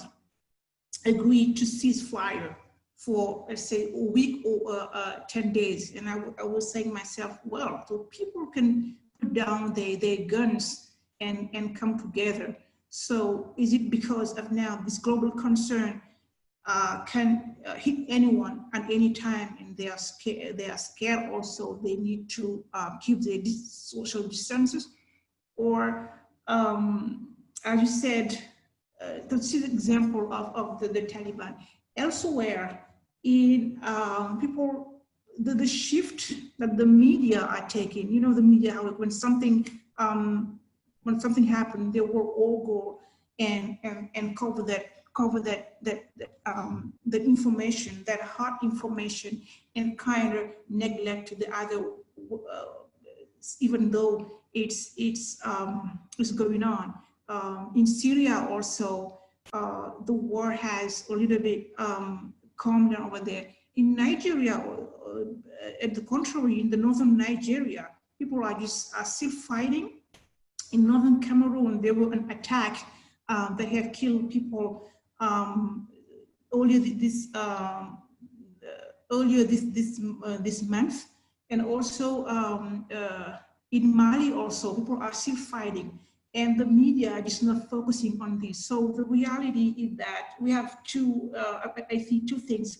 [SPEAKER 5] agreed to cease fire for, let's say, a week or 10 days. And I was saying myself, well, so people can put down their guns and come together. So is it because of now this global concern can hit anyone at any time, and they are scared also, they need to keep their social distances? Or as you said, this is an example of the Taliban. Elsewhere, in people the shift that the media are taking. You know, the media, how when something happened, they will all go and cover the information, that hard information, and kind of neglect the other, even though it's going on. In Syria also, the war has a little bit calmed down over there. In Nigeria, at the contrary, in the northern Nigeria, people are still fighting. In northern Cameroon, there was an attack that have killed people earlier this month, and also in Mali also people are still fighting, and the media is not focusing on this. So the reality is that we have I think two things.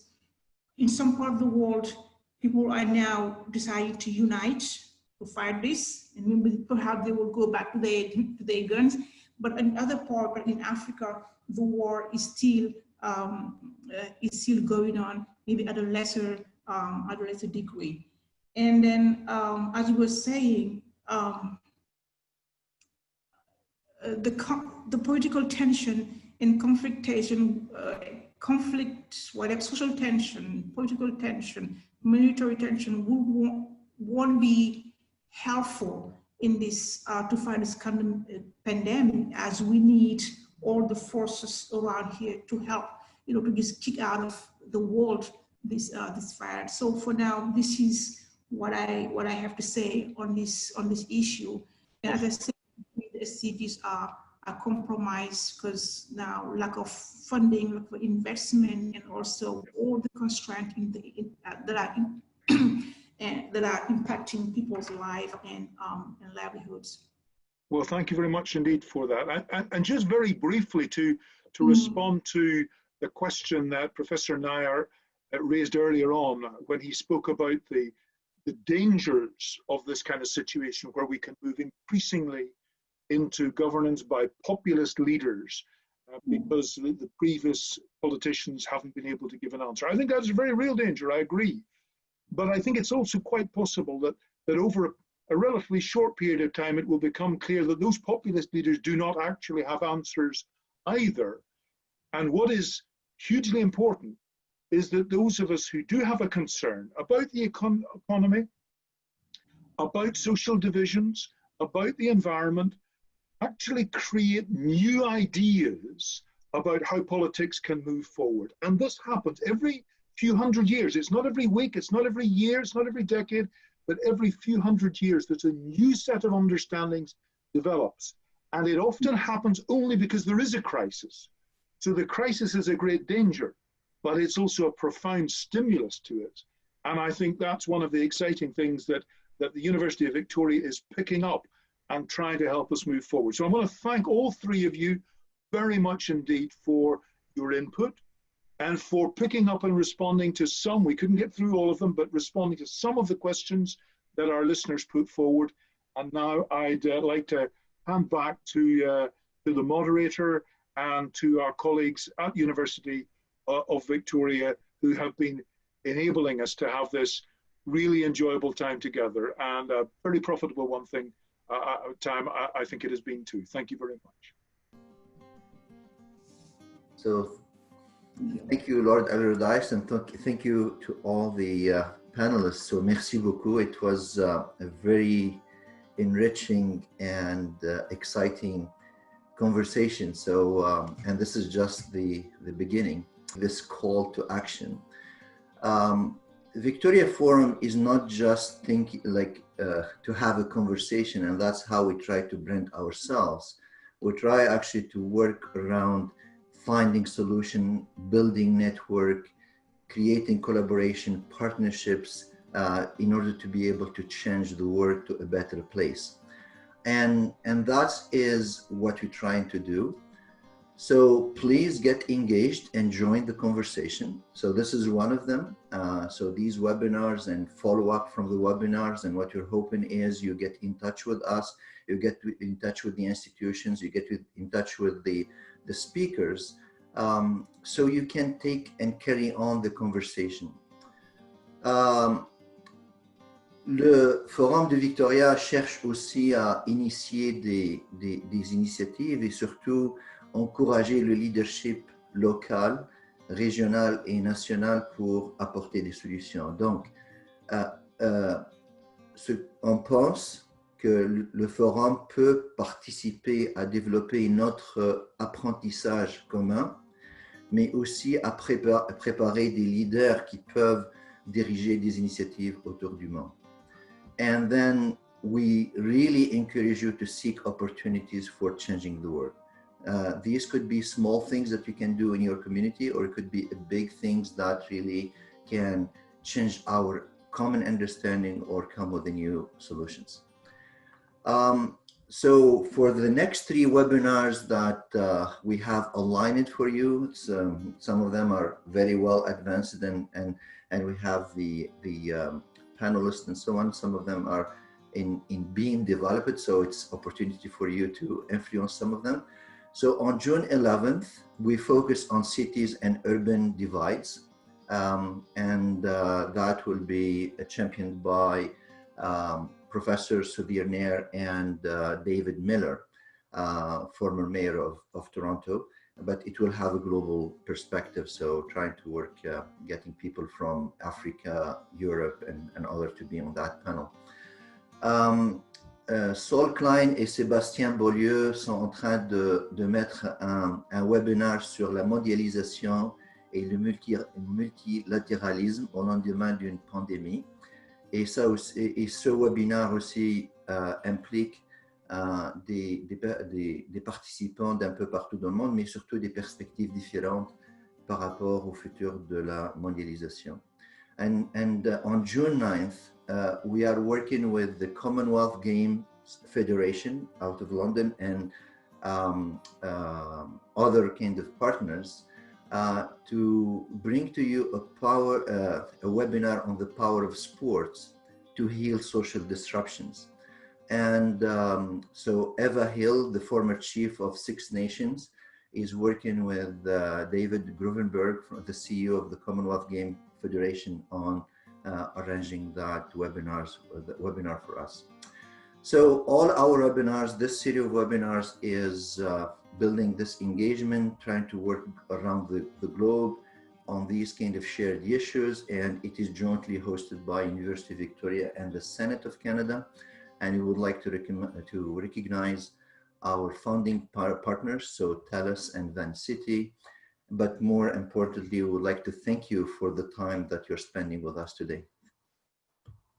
[SPEAKER 5] In some part of the world, people are now deciding to unite to fight this, and maybe perhaps they will go back to their guns. But in other parts, in Africa, the war is still going on, maybe at a lesser degree. And then, as you were saying, the political tension and whatever, social tension, political tension, military tension won't be helpful in this to fight this kind of pandemic, as we need all the forces around here to help, you know, to just kick out of the world this virus. So for now, this is what I have to say on this issue. And as I said, the SDGs are compromised because now lack of funding, lack of investment, and also all the constraints that are impacting people's life and livelihoods.
[SPEAKER 3] Well, thank you very much indeed for that. And just very briefly to respond to the question that Professor Nayyar raised earlier on when he spoke about the dangers of this kind of situation where we can move increasingly into governance by populist leaders because the previous politicians haven't been able to give an answer. I think that's a very real danger, I agree. But I think it's also quite possible that over a relatively short period of time, it will become clear that those populist leaders do not actually have answers either. And what is hugely important is that those of us who do have a concern about the economy, about social divisions, about the environment, actually create new ideas about how politics can move forward. And this happens every few hundred years. It's not every week, it's not every year, it's not every decade, but every few hundred years, there's a new set of understandings develops. And it often happens only because there is a crisis. So the crisis is a great danger, but it's also a profound stimulus to it. And I think that's one of the exciting things that the University of Victoria is picking up and trying to help us move forward. So I want to thank all three of you very much indeed for your input and for picking up and responding to some. We couldn't get through all of them, but responding to some of the questions that our listeners put forward. And now I'd like to hand back to the moderator and to our colleagues at University of Victoria who have been enabling us to have this really enjoyable time together, and a very profitable time I think it has been too. Thank you very much.
[SPEAKER 7] So thank you, Lord Allardyce, and thank you to all the panelists. So merci beaucoup. It was a very enriching and exciting conversation. So, and this is just the beginning, this call to action. Victoria Forum is not just to have a conversation, and that's how we try to brand ourselves. We try actually to work around finding solution, building network, creating collaboration, partnerships, in order to be able to change the world to a better place. And that is what we're trying to do. So please get engaged and join the conversation. So this is one of them. So these webinars and follow up from the webinars, and what you're hoping is you get in touch with us, you get in touch with the institutions, you get in touch with the speakers, so you can take and carry on the conversation. Le Forum de Victoria cherche aussi à initier des initiatives et surtout encourager le leadership local, régional et national pour apporter des solutions. Donc, on pense que le forum peut participer à développer notre apprentissage commun, mais aussi à préparer des leaders qui peuvent diriger des initiatives autour du monde. And then we really encourage you to seek opportunities for changing the world. These could be small things that you can do in your community, or it could be big things that really can change our common understanding or come with new solutions. So for the next 3 webinars that we have aligned for you, some of them are very well advanced and we have the panelists and so on. Some of them are in being developed, so it's opportunity for you to influence some of them. So on June 11th, we focus on cities and urban divides, and that will be championed by Professor Deepak Nayyar and David Miller, former mayor of Toronto, but it will have a global perspective. So trying to work, getting people from Africa, Europe, and others to be on that panel. Saul Klein et Sébastien Beaulieu sont en train de mettre un webinaire sur la mondialisation et le multilatéralisme au lendemain d'une pandémie. Et ce webinaire aussi implique des participants d'un peu partout dans le monde, mais surtout des perspectives différentes par rapport au futur de la mondialisation. And on June 9th, we are working with the Commonwealth Games Federation out of London and other kind of partners to bring to you a webinar on the power of sports to heal social disruptions. And so Eva Hill, the former chief of Six Nations, is working with David Gruvenberg, the CEO of the Commonwealth Game Federation, on arranging that webinar for us. So all our webinars, this series of webinars is building this engagement, trying to work around the globe on these kind of shared issues, and it is jointly hosted by University of Victoria and the Senate of Canada. And we would like to recognize our funding partners, so TELUS and Vancity. But more importantly, we would like to thank you for the time that you're spending with us today.